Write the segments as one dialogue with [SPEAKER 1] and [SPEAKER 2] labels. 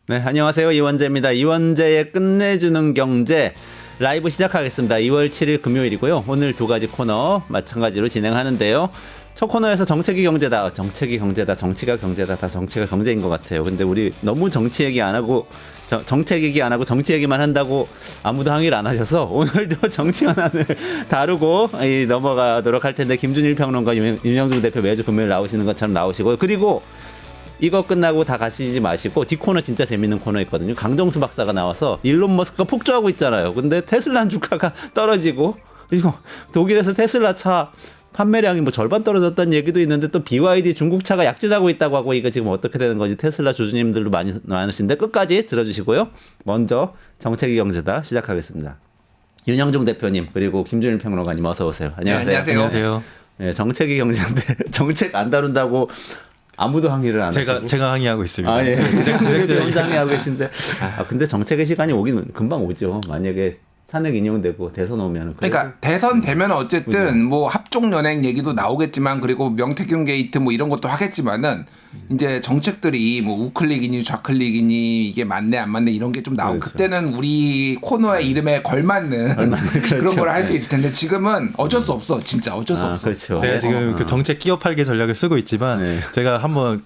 [SPEAKER 1] 네, 안녕하세요. 이원재입니다. 이원재의 끝내주는 경제 라이브 시작하겠습니다. 2월 7일 금요일이고요. 오늘 두 가지 코너 마찬가지로 진행하는데요. 첫 코너에서 정책이 경제다, 정치가 경제다, 다 정치가 경제인 것 같아요. 근데 우리 너무 정치 얘기 안 하고 정책 얘기 안 하고 정치 얘기만 한다고 아무도 항의를 안 하셔서 오늘도 정치 현안을 다루고 넘어가도록 할 텐데, 김준일 평론가, 윤영중 대표 매주 금요일 나오시는 것처럼 나오시고요. 그리고 이거 끝나고 다 가시지 마시고 뒷코너 진짜 재밌는 코너 있거든요. 강정수 박사가 나와서 일론 머스크가 폭주하고 있잖아요. 근데 테슬라 주가가 떨어지고, 그리고 독일에서 테슬라 차 판매량이 뭐 절반 떨어졌다는 얘기도 있는데, 또 BYD 중국 차가 약진하고 있다고 하고, 이거 지금 어떻게 되는 건지 테슬라 주주님들도 많으신데 끝까지 들어주시고요. 먼저 정책이 경제다 시작하겠습니다. 윤영중 대표님 그리고 김준일 평론가님 어서 오세요. 안녕하세요.
[SPEAKER 2] 네, 안녕하세요.
[SPEAKER 1] 네, 정책이 경제인데 정책 안 다룬다고 아무도 항의를 안 하시고.
[SPEAKER 2] 제가 항의하고 있습니다.
[SPEAKER 1] 아, 예. 제가 항의하고 계신데. 근데 정책의 시간이 오긴 금방 오죠. 만약에 탄핵 인용되고 대선 오면.
[SPEAKER 3] 그러니까 대선 되면 어쨌든 그죠? 뭐 합종 연행 얘기도 나오겠지만, 그리고 명태균 게이트 뭐 이런 것도 하겠지만은 이제 정책들이 뭐 우클릭이니 좌클릭이니 이게 맞네 안 맞네 이런 게 좀 나오고, 그렇죠. 그때는 우리 코너의 이름에 걸맞는 그렇죠. 그런 걸 할 수 있을 텐데, 지금은 어쩔 수 없어. 진짜 어쩔 수 없어.
[SPEAKER 1] 그렇죠.
[SPEAKER 2] 제가 지금 그 정책 끼어 팔기 전략을 쓰고 있지만 제가 한번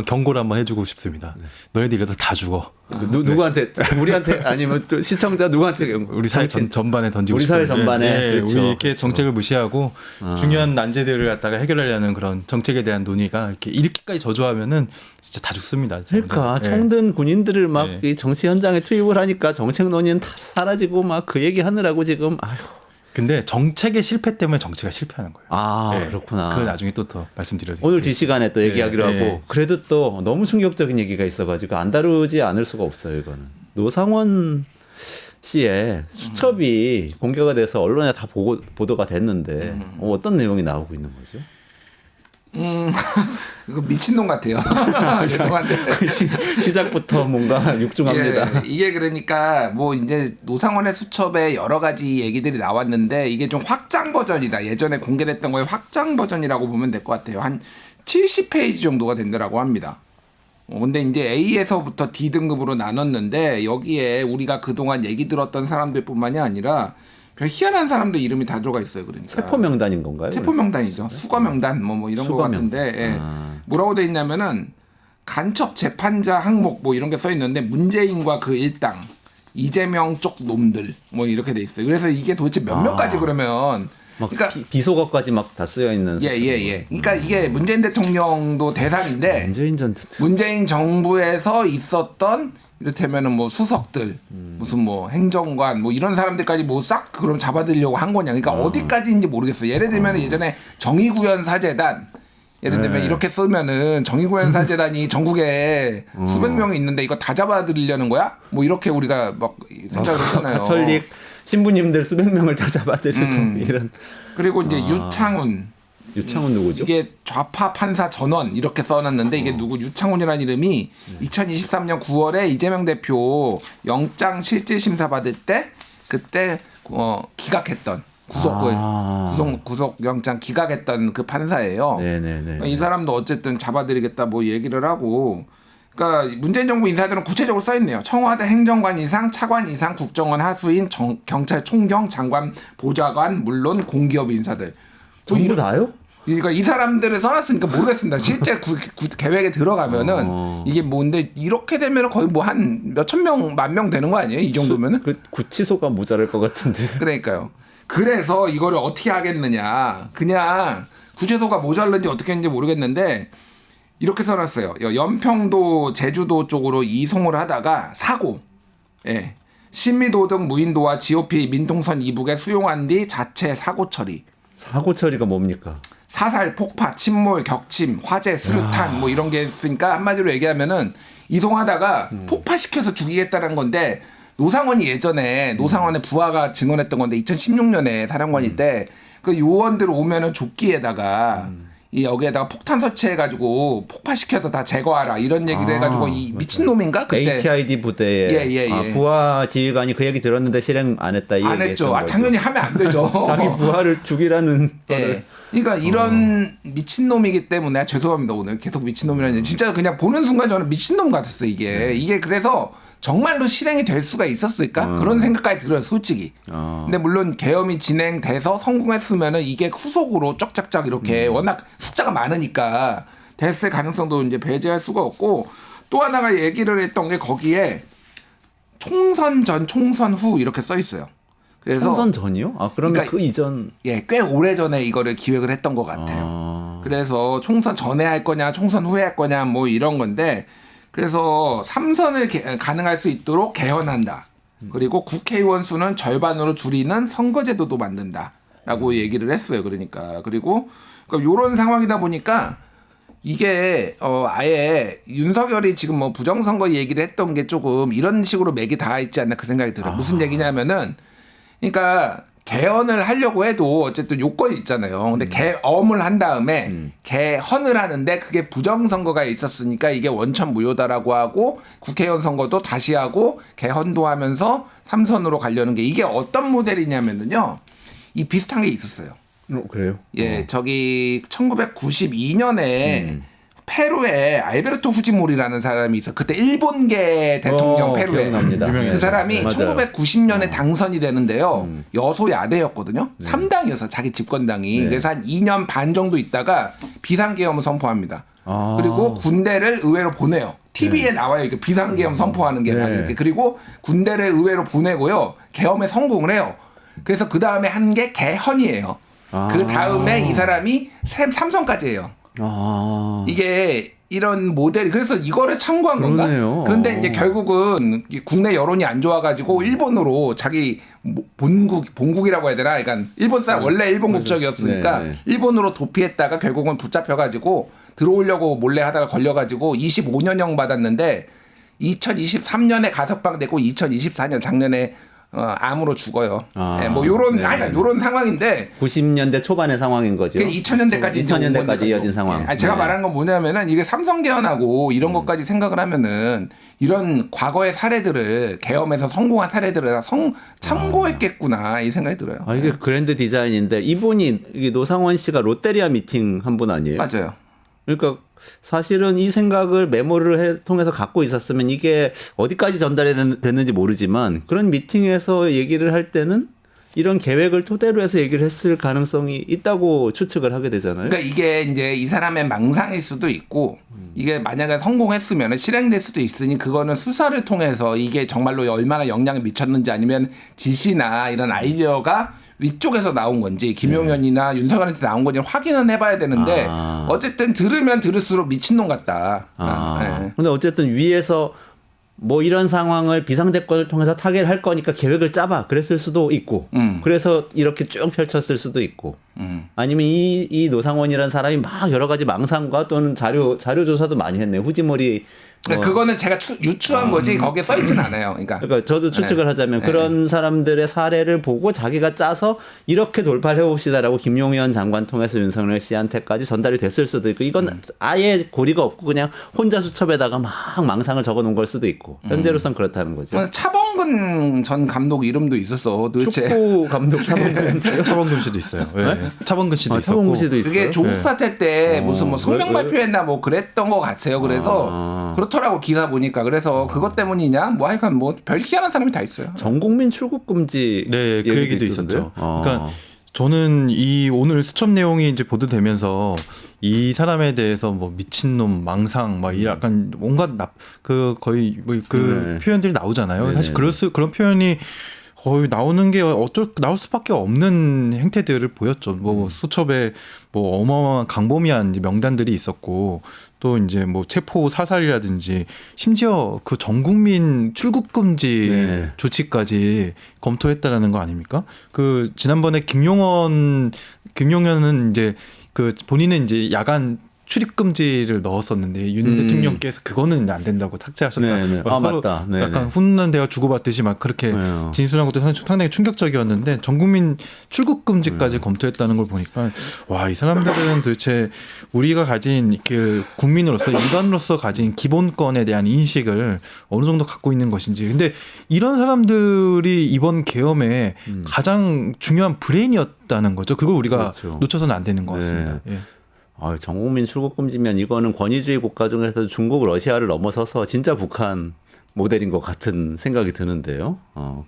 [SPEAKER 2] 경고를 한번 해주고 싶습니다. 너희들 이러다 다 죽어.
[SPEAKER 1] 누구한테? 우리한테 아니면 또 시청자 누구한테?
[SPEAKER 2] 우리 사회 전반에 던지고
[SPEAKER 1] 우리
[SPEAKER 2] 싶어요.
[SPEAKER 1] 사회 전반에. 그렇죠.
[SPEAKER 2] 우리 이렇게 정책을 무시하고 중요한 난제들을 갖다가 해결하려는 그런 정책에 대한 논의가 이렇게까지 저조하면은 진짜 다 죽습니다.
[SPEAKER 1] 그러니까 청든 군인들을 막 이 정치 현장에 투입을 하니까 정책 논의는 다 사라지고 막 그 얘기 하느라고 지금. 아휴.
[SPEAKER 2] 근데 정책의 실패 때문에 정치가 실패하는 거예요.
[SPEAKER 1] 그렇구나.
[SPEAKER 2] 그 나중에 또 말씀드려드릴게요.
[SPEAKER 1] 오늘 뒷시간에 또 얘기하기로 하고, 그래도 또 너무 충격적인 얘기가 있어가지고 안 다루지 않을 수가 없어요. 이거는 노상원 씨의 수첩이 공개가 돼서 언론에 다 보도가 됐는데 어떤 내용이 나오고 있는 거죠?
[SPEAKER 3] 이거 미친놈 같아요. 죄송한데.
[SPEAKER 1] 시작부터 뭔가 육중합니다.
[SPEAKER 3] 예, 이게 그러니까 뭐 이제 노상원의 수첩에 여러 가지 얘기들이 나왔는데, 이게 좀 확장 버전이다. 예전에 공개됐던 거의 확장 버전이라고 보면 될 것 같아요. 한 70페이지 정도가 된다라고 합니다. 근데 이제 A에서부터 D 등급으로 나눴는데, 여기에 우리가 그동안 얘기 들었던 사람들뿐만이 아니라 별 희한한 사람들 이름이 다 들어가 있어요. 그러니까
[SPEAKER 1] 체포 명단인 건가요?
[SPEAKER 3] 체포 명단이죠. 수거 명단 뭐 이런 거 같은데, 예. 뭐라고 돼 있냐면은 간첩 재판자 항목 뭐 이런 게 써 있는데, 문재인과 그 일당, 이재명 쪽 놈들 뭐 이렇게 돼 있어요. 그래서 이게 도대체 몇 명까지 그러면,
[SPEAKER 1] 그러니까 비속어까지 막 다 쓰여 있는.
[SPEAKER 3] 예. 그러니까 이게 문재인 대통령도 대상인데, 문재인 정부에서 있었던 이를테면은 뭐 수석들, 무슨 뭐 행정관 뭐 이런 사람들까지 뭐 싹 그럼 잡아들려고 한 거냐. 그러니까 어디까지인지 모르겠어요. 예를 들면 예전에 정의구현 사재단, 예를 들면 이렇게 쓰면은 정의구현 사재단이 전국에 수백 명이 있는데 이거 다 잡아들이려는 거야? 뭐 이렇게 우리가 막 생각을 했잖아요.
[SPEAKER 1] 가톨릭 신부님들 수백 명을 다 잡아들이고 이런.
[SPEAKER 3] 그리고 이제 유창훈
[SPEAKER 1] 누구죠?
[SPEAKER 3] 이게 좌파 판사 전원 이렇게 써놨는데, 이게 누구 유창훈이라는 이름이 2023년 9월에 이재명 대표 영장 실질 심사 받을 때 그때 기각했던 구속 영장 기각했던 그 판사예요.
[SPEAKER 1] 네네네.
[SPEAKER 3] 이 사람도 어쨌든 잡아들이겠다 뭐 얘기를 하고. 그러니까 문재인 정부 인사들은 구체적으로 써 있네요. 청와대 행정관 이상, 차관 이상, 국정원 하수인, 경찰총경, 장관, 보좌관, 물론 공기업 인사들.
[SPEAKER 1] 전부 다요?
[SPEAKER 3] 그러니까 이 사람들을 써놨으니까 모르겠습니다. 실제 계획에 들어가면은 이게 뭔데, 이렇게 되면 거의 뭐 한 몇천 명, 만 명 되는 거 아니에요? 이 정도면은?
[SPEAKER 1] 구치소가 모자랄 것 같은데.
[SPEAKER 3] 그러니까요. 그래서 이거를 어떻게 하겠느냐. 그냥 구치소가 모자른지 어떻게 했는지 모르겠는데, 이렇게 써놨어요. 연평도, 제주도 쪽으로 이송을 하다가 사고. 예. 신미도등 무인도와 GOP 민통선 이북에 수용한 뒤 자체 사고 처리.
[SPEAKER 1] 사고 처리가 뭡니까?
[SPEAKER 3] 사살, 폭파, 침몰, 격침, 화재, 수류탄 뭐 이런 게 있으니까 한마디로 얘기하면은 이송하다가 폭파시켜서 죽이겠다는 건데, 노상원이 예전에 노상원의 부하가 증언했던 건데, 2016년에 사령관일 때 그 요원들 오면은 조끼에다가 이 여기에다가 폭탄 설치해가지고 폭파시켜서 다 제거하라 이런 얘기를 해가지고, 이 미친놈인가 그때
[SPEAKER 1] HID 부대에 부하 지휘관이 그 얘기 들었는데 실행 안 했다. 이
[SPEAKER 3] 안 했죠. 당연히 하면 안 되죠.
[SPEAKER 1] 자기 부하를 죽이라는 거를.
[SPEAKER 3] 그러니까 이런 미친놈이기 때문에 죄송합니다. 오늘 계속 미친놈이라는 진짜 그냥 보는 순간 저는 미친놈 같았어요. 이게 그래서 정말로 실행이 될 수가 있었을까? 그런 생각까지 들어요, 솔직히. 근데 물론 계엄이 진행돼서 성공했으면은 이게 후속으로 쫙쫙쫙 이렇게 워낙 숫자가 많으니까 됐을 가능성도 이제 배제할 수가 없고 또 하나가 얘기를 했던 게 거기에 총선 전, 총선 후 이렇게 써 있어요. 그래서
[SPEAKER 1] 총선 전이요? 아, 그러면
[SPEAKER 3] 그러니까
[SPEAKER 1] 그 이전
[SPEAKER 3] 꽤 오래 전에 이거를 기획을 했던 것 같아요. 그래서 총선 전에 할 거냐, 총선 후에 할 거냐, 뭐 이런 건데, 그래서 3선을 가능할 수 있도록 개헌한다. 그리고 국회의원 수는 절반으로 줄이는 선거제도도 만든다라고 얘기를 했어요. 그러니까 그리고 이런 상황이다 보니까 이게 아예 윤석열이 지금 뭐 부정선거 얘기를 했던 게 조금 이런 식으로 맥이 닿아 있지 않나 그 생각이 들어요. 무슨 얘기냐면은 그러니까 개헌을 하려고 해도 어쨌든 요건이 있잖아요. 근데 개엄을 한 다음에 개헌을 하는데 그게 부정선거가 있었으니까 이게 원천무효다라고 하고 국회의원 선거도 다시 하고 개헌도 하면서 3선으로 가려는 게 이게 어떤 모델이냐면은요. 이 비슷한 게 있었어요.
[SPEAKER 1] 그래요?
[SPEAKER 3] 예, 저기 1992년에 페루에 알베르토 후지모리라는 사람이 있어. 그때 일본계 대통령 페루에
[SPEAKER 1] 기억납니다.
[SPEAKER 3] 그 사람이
[SPEAKER 1] 맞아요.
[SPEAKER 3] 1990년에 당선이 되는데요. 여소야대였거든요. 3당이어서 자기 집권당이.
[SPEAKER 1] 네.
[SPEAKER 3] 그래서 한 2년 반 정도 있다가 비상계엄을 선포합니다. 그리고 군대를 의회로 보내요. TV에 나와요. 이렇게 비상계엄 선포하는 게 막
[SPEAKER 1] 네.
[SPEAKER 3] 이렇게. 그리고 군대를 의회로 보내고요. 계엄에 성공을 해요. 그래서 그 다음에 한 게 개헌이에요. 그 다음에 이 사람이 3선까지 해요. 이게 이런 모델이 그래서 이거를 참고한 건가?
[SPEAKER 1] 그러네요.
[SPEAKER 3] 그런데 이제 결국은 국내 여론이 안 좋아가지고 일본으로 자기 본국이라고 해야 되나? 그러니까 일본 사람 원래 일본 국적이었으니까
[SPEAKER 1] 네.
[SPEAKER 3] 일본으로 도피했다가 결국은 붙잡혀가지고 들어오려고 몰래 하다가 걸려가지고 25년형 받았는데 2023년에 가석방되고 2024년 작년에 암으로 죽어요. 네, 뭐 요런 요런 상황인데
[SPEAKER 1] 90년대 초반의 상황인 거죠.
[SPEAKER 3] 2000년대까지
[SPEAKER 1] 2000년대까지 이어진 상황.
[SPEAKER 3] 제가
[SPEAKER 1] 네.
[SPEAKER 3] 말하는 건 뭐냐면은 이게 삼성 개헌하고 이런 것까지 생각을 하면은 이런 과거의 사례들을 계엄에서 성공한 사례들을 다 참고했겠구나 이 생각이 들어요.
[SPEAKER 1] 이게 그랜드 디자인인데 이분이 이게 노상원 씨가 롯데리아 미팅 한 분 아니에요?
[SPEAKER 3] 맞아요.
[SPEAKER 1] 그러니까 사실은 이 생각을 메모를 통해서 갖고 있었으면 이게 어디까지 전달이 됐는지 모르지만 그런 미팅에서 얘기를 할 때는 이런 계획을 토대로 해서 얘기를 했을 가능성이 있다고 추측을 하게 되잖아요.
[SPEAKER 3] 그러니까 이게 이제 이 사람의 망상일 수도 있고 이게 만약에 성공했으면 실행될 수도 있으니 그거는 수사를 통해서 이게 정말로 얼마나 영향을 미쳤는지 아니면 지시나 이런 아이디어가 위쪽에서 나온 건지 김용현이나 윤석열한테 나온 건지 확인은 해봐야 되는데 어쨌든 들으면 들을수록 미친놈 같다. 네.
[SPEAKER 1] 근데 어쨌든 위에서 뭐 이런 상황을 비상대권을 통해서 타결할 거니까 계획을 짜봐 그랬을 수도 있고 그래서 이렇게 쭉 펼쳤을 수도 있고 아니면 이 노상원이라는 사람이 막 여러 가지 망상과 또는 자료 조사도 많이 했네요. 후지모리
[SPEAKER 3] 그거는 제가 유추한 거지 거기에 써있진 않아요.
[SPEAKER 1] 그러니까 저도 추측을 하자면 그런 사람들의 사례를 보고 자기가 짜서 이렇게 돌파를 해봅시다라고 김용현 장관 통해서 윤석열 씨한테까지 전달이 됐을 수도 있고 이건 아예 고리가 없고 그냥 혼자 수첩에다가 막 망상을 적어놓은 걸 수도 있고 현재로선 그렇다는 거죠.
[SPEAKER 3] 차범근 전 감독 이름도 있었어. 도대체
[SPEAKER 1] 축구 감독 차범근 씨요?
[SPEAKER 2] 차범근 씨도 있어요. 네. 차범근 씨도 있었고.
[SPEAKER 1] 차범근 씨도 있어요.
[SPEAKER 3] 그게 조국 사태 때 무슨 뭐 성명 발표했나 뭐 그랬던 것 같아요. 그래서 그렇더라고 기사 보니까. 그래서 그것 때문이냐 뭐 하여간 뭐 별 희한한 사람이 다 있어요.
[SPEAKER 1] 전 국민 출국 금지
[SPEAKER 2] 네, 그 얘기도
[SPEAKER 1] 있던데요?
[SPEAKER 2] 있었죠. 그러니까 저는 이 오늘 수첩 내용이 이제 보도되면서 이 사람에 대해서 뭐 미친놈, 망상, 막 약간 온갖 거의 뭐 그 표현들이 나오잖아요.
[SPEAKER 1] 네네.
[SPEAKER 2] 사실 그런 표현이 거의 나오는 게 나올 수밖에 없는 행태들을 보였죠. 뭐 수첩에 뭐 어마어마한 강범위한 이제 명단들이 있었고 또 이제 뭐 체포 사살이라든지 심지어 그 전 국민 출국 금지 조치까지 검토했다라는 거 아닙니까? 그 지난번에 김용현은 이제 그 본인은 이제 야간 출입 금지를 넣었었는데 윤 대통령께서 그거는 안 된다고 삭제하셨다.
[SPEAKER 1] 네네. 아,
[SPEAKER 2] 서로
[SPEAKER 1] 맞다. 네네.
[SPEAKER 2] 약간 훈훈한 대화 주고받듯이 막 그렇게
[SPEAKER 1] 네요.
[SPEAKER 2] 진술한 것도 상당히 충격적이었는데 전 국민 출국 금지까지 검토했다는 걸 보니까 와, 이 사람들은 도대체 우리가 가진 그 국민으로서 인간으로서 가진 기본권에 대한 인식을 어느 정도 갖고 있는 것인지. 근데 이런 사람들이 이번 계엄에 가장 중요한 브레인이었다는 거죠. 그걸 우리가
[SPEAKER 1] 그렇죠.
[SPEAKER 2] 놓쳐서는 안 되는 것 같습니다.
[SPEAKER 1] 네.
[SPEAKER 2] 예.
[SPEAKER 1] 전국민 출국 금지면 이거는 권위주의 국가 중에서도 중국, 러시아를 넘어서서 진짜 북한 모델인 것 같은 생각이 드는데요.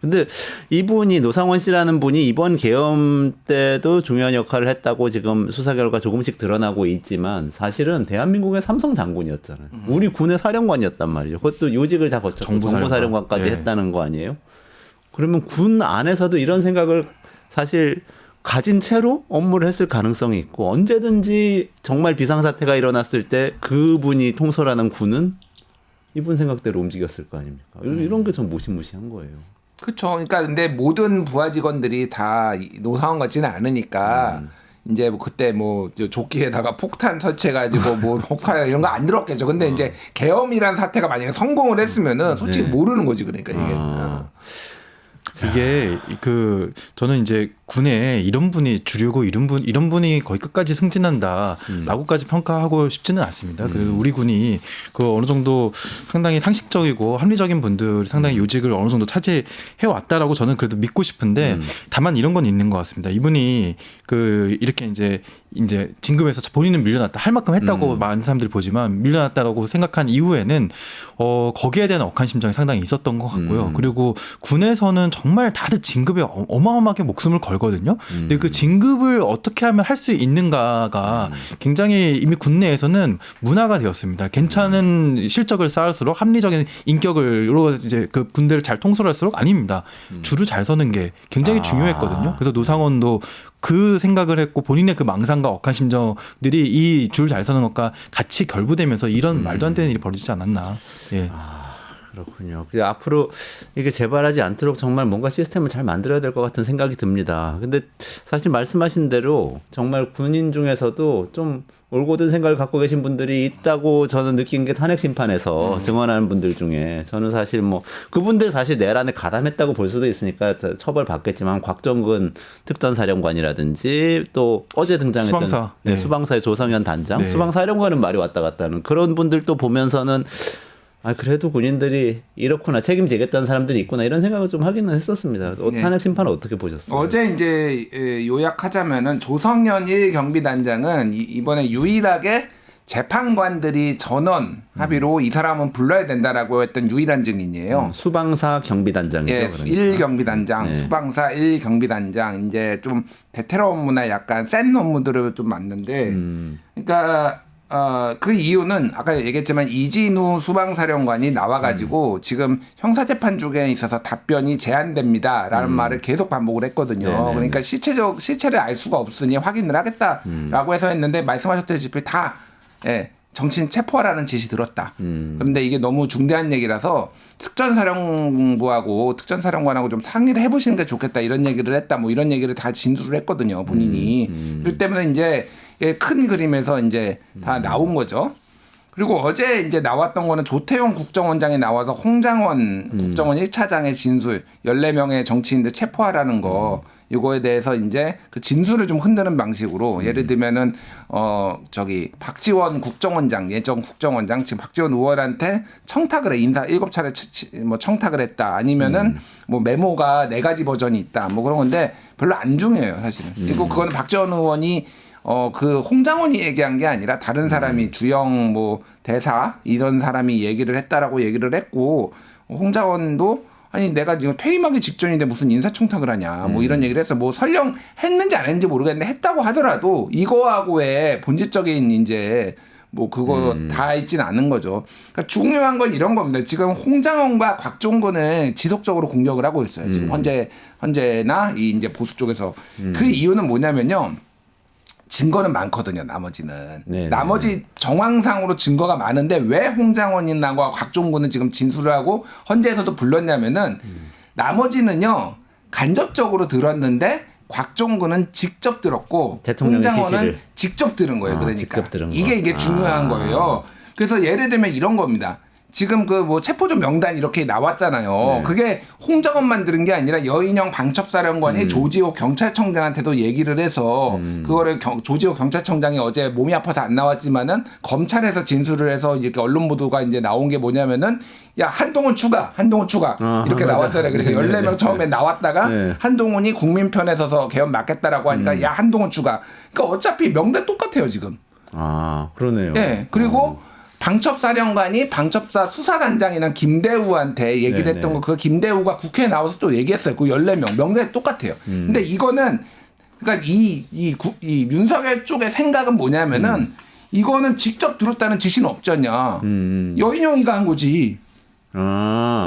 [SPEAKER 1] 근데 이분이 노상원 씨라는 분이 이번 계엄 때도 중요한 역할을 했다고 지금 수사 결과 조금씩 드러나고 있지만 사실은 대한민국의 삼성 장군이었잖아요. 우리 군의 사령관이었단 말이죠. 그것도 요직을 다 거쳤고 정보사령관까지
[SPEAKER 2] 예.
[SPEAKER 1] 했다는 거 아니에요? 그러면 군 안에서도 이런 생각을 사실 가진 채로 업무를 했을 가능성이 있고 언제든지 정말 비상사태가 일어났을 때 그분이 통솔하는 군은 이분 생각대로 움직였을 거 아닙니까? 이런 게 좀 무시무시한 거예요.
[SPEAKER 3] 그렇죠. 그러니까 근데 모든 부하 직원들이 다 노사원 같지는 않으니까 이제 뭐 그때 뭐 조끼에다가 폭탄 설치해가지고 뭐 폭발 이런 거 안 들었겠죠. 근데 이제 계엄이란 사태가 만약에 성공을 했으면은 솔직히
[SPEAKER 1] 네.
[SPEAKER 3] 모르는 거지 그러니까 이게.
[SPEAKER 2] 이게 저는 이제 군에 이런 분이 주류고 이런 분이 거의 끝까지 승진한다라고까지 평가하고 싶지는 않습니다. 그리고 우리 군이 그 어느 정도 상당히 상식적이고 합리적인 분들이 상당히 요직을 어느 정도 차지해 왔다라고 저는 그래도 믿고 싶은데 다만 이런 건 있는 것 같습니다. 이분이 이렇게 이제 진급해서 본인은 밀려났다 할 만큼 했다고 많은 사람들이 보지만 밀려났다라고 생각한 이후에는 거기에 대한 억한 심정이 상당히 있었던 것 같고요. 그리고 군에서는 정말 다들 진급에 어마어마하게 목숨을 걸거든요. 근데 그 진급을 어떻게 하면 할 수 있는가가 굉장히 이미 군 내에서는 문화가 되었습니다. 괜찮은 실적을 쌓을수록 합리적인 인격으로 이제 그 군대를 잘 통솔할수록 아닙니다. 줄을 잘 서는 게 굉장히 중요했거든요. 그래서 노상원도 그 생각을 했고 본인의 그 망상과 억한 심정들이 이 줄 잘 서는 것과 같이 결부되면서 이런 말도 안 되는 일이 벌어지지 않았나. 예.
[SPEAKER 1] 그렇군요. 앞으로 이게 재발하지 않도록 정말 뭔가 시스템을 잘 만들어야 될 것 같은 생각이 듭니다. 근데 사실 말씀하신 대로 정말 군인 중에서도 좀 올곧은 생각을 갖고 계신 분들이 있다고 저는 느낀 게 탄핵 심판에서 증언하는 분들 중에 저는 사실 뭐 그분들 사실 내란에 가담했다고 볼 수도 있으니까 처벌 받겠지만 곽정근 특전사령관이라든지 또 어제 등장했던
[SPEAKER 2] 수방사.
[SPEAKER 1] 네,
[SPEAKER 2] 네.
[SPEAKER 1] 수방사의 조성현 단장,
[SPEAKER 2] 네.
[SPEAKER 1] 수방사령관은 말이 왔다 갔다 하는 그런 분들도 보면서는 그래도 군인들이 이렇구나 책임지겠다는 사람들이 있구나 이런 생각을 좀 하기는 했었습니다.
[SPEAKER 3] 네.
[SPEAKER 1] 탄핵 심판은 어떻게 보셨어요?
[SPEAKER 3] 어제 이제 요약하자면은 조성현 1경비단장은 이번에 유일하게 재판관들이 전원 합의로 이 사람은 불러야 된다라고 했던 유일한 증인이에요.
[SPEAKER 1] 수방사 경비단장이죠.
[SPEAKER 3] 예,
[SPEAKER 1] 그러니까.
[SPEAKER 3] 1경비단장,
[SPEAKER 1] 네.
[SPEAKER 3] 수방사 1경비단장 이제 좀 베테랑 업무나 약간 센 업무들을 좀 맡는데, 그러니까 그 이유는 아까 얘기했지만 이진우 수방사령관이 나와가지고 지금 형사재판 중에 있어서 답변이 제한됩니다라는 말을 계속 반복을 했거든요.
[SPEAKER 1] 네네.
[SPEAKER 3] 그러니까 실체를 알 수가 없으니 확인을 하겠다라고 해서 했는데 말씀하셨다시피 다 정치인 체포하라는 지시 들었다. 그런데 이게 너무 중대한 얘기라서 특전사령부하고 특전사령관하고 좀 상의를 해보시는 게 좋겠다 이런 얘기를 했다. 뭐 이런 얘기를 다 진술을 했거든요. 본인이. 그렇기 때문에 이제 큰 그림에서 이제 다 나온 거죠. 그리고 어제 이제 나왔던 거는 조태용 국정원장이 나와서 홍장원 국정원 1차장의 진술 14명의 정치인들 체포하라는 거 이거에 대해서 이제 그 진술을 좀 흔드는 방식으로 예를 들면은 박지원 국정원장 예전 국정원장 지금 박지원 의원한테 청탁을 해 인사 7차례 뭐 청탁을 했다 아니면은 뭐 메모가 4가지 버전이 있다 뭐 그런 건데 별로 안 중요해요 사실은. 그리고 그거는 박지원 의원이 그 홍장원이 얘기한 게 아니라 다른 사람이 주영 뭐 대사 이런 사람이 얘기를 했다라고 얘기를 했고 홍장원도 아니 내가 지금 퇴임하기 직전인데 무슨 인사청탁을 하냐 뭐 이런 얘기를 해서 뭐 설령 했는지 안 했는지 모르겠는데 했다고 하더라도 이거하고의 본질적인 이제 뭐 그거 다 있지는 않은 거죠. 그러니까 중요한 건 이런 겁니다. 지금 홍장원과 곽종근을 지속적으로 공격을 하고 있어요. 지금 현재나 이 이제 보수 쪽에서 그 이유는 뭐냐면요. 증거는 많거든요. 나머지는.
[SPEAKER 1] 네네.
[SPEAKER 3] 나머지 정황상으로 증거가 많은데 왜 홍장원이나 곽종근은 지금 진술을 하고 헌재에서도 불렀냐면은 나머지는요. 간접적으로 들었는데 곽종근은 직접 들었고
[SPEAKER 1] 대통령의
[SPEAKER 3] 홍장원은
[SPEAKER 1] 지시를.
[SPEAKER 3] 직접 들은 거예요. 그러니까
[SPEAKER 1] 직접 들은 거.
[SPEAKER 3] 이게 중요한 거예요. 그래서 예를 들면 이런 겁니다. 지금 그 뭐 체포조 명단 이렇게 나왔잖아요.
[SPEAKER 1] 네.
[SPEAKER 3] 그게 홍장원만 들은 게 아니라 여인영 방첩사령관이 조지호 경찰청장한테도 얘기를 해서 그거를 조지호 경찰청장이 어제 몸이 아파서 안 나왔지만은 검찰에서 진술을 해서 이렇게 언론 보도가 이제 나온 게 뭐냐면은 야 한동훈 추가 이렇게
[SPEAKER 1] 맞아.
[SPEAKER 3] 나왔잖아요. 그러니까 14명 처음에 나왔다가
[SPEAKER 1] 네.
[SPEAKER 3] 한동훈이 국민 편에 서서 개헌 막겠다라고 하니까 야 한동훈 추가. 그러니까 어차피 명단 똑같아요 지금.
[SPEAKER 1] 아 그러네요.
[SPEAKER 3] 예. 그리고 방첩사령관이 방첩사 수사단장이랑 김대우한테 얘기를
[SPEAKER 1] 네네.
[SPEAKER 3] 했던 거 그 김대우가 국회에 나와서 또 얘기했어요. 그 14명 명단이 똑같아요. 근데 이거는 그러니까 이 윤석열 쪽의 생각은 뭐냐면은 이거는 직접 들었다는 지시는 없잖냐. 여인영이가 한 거지.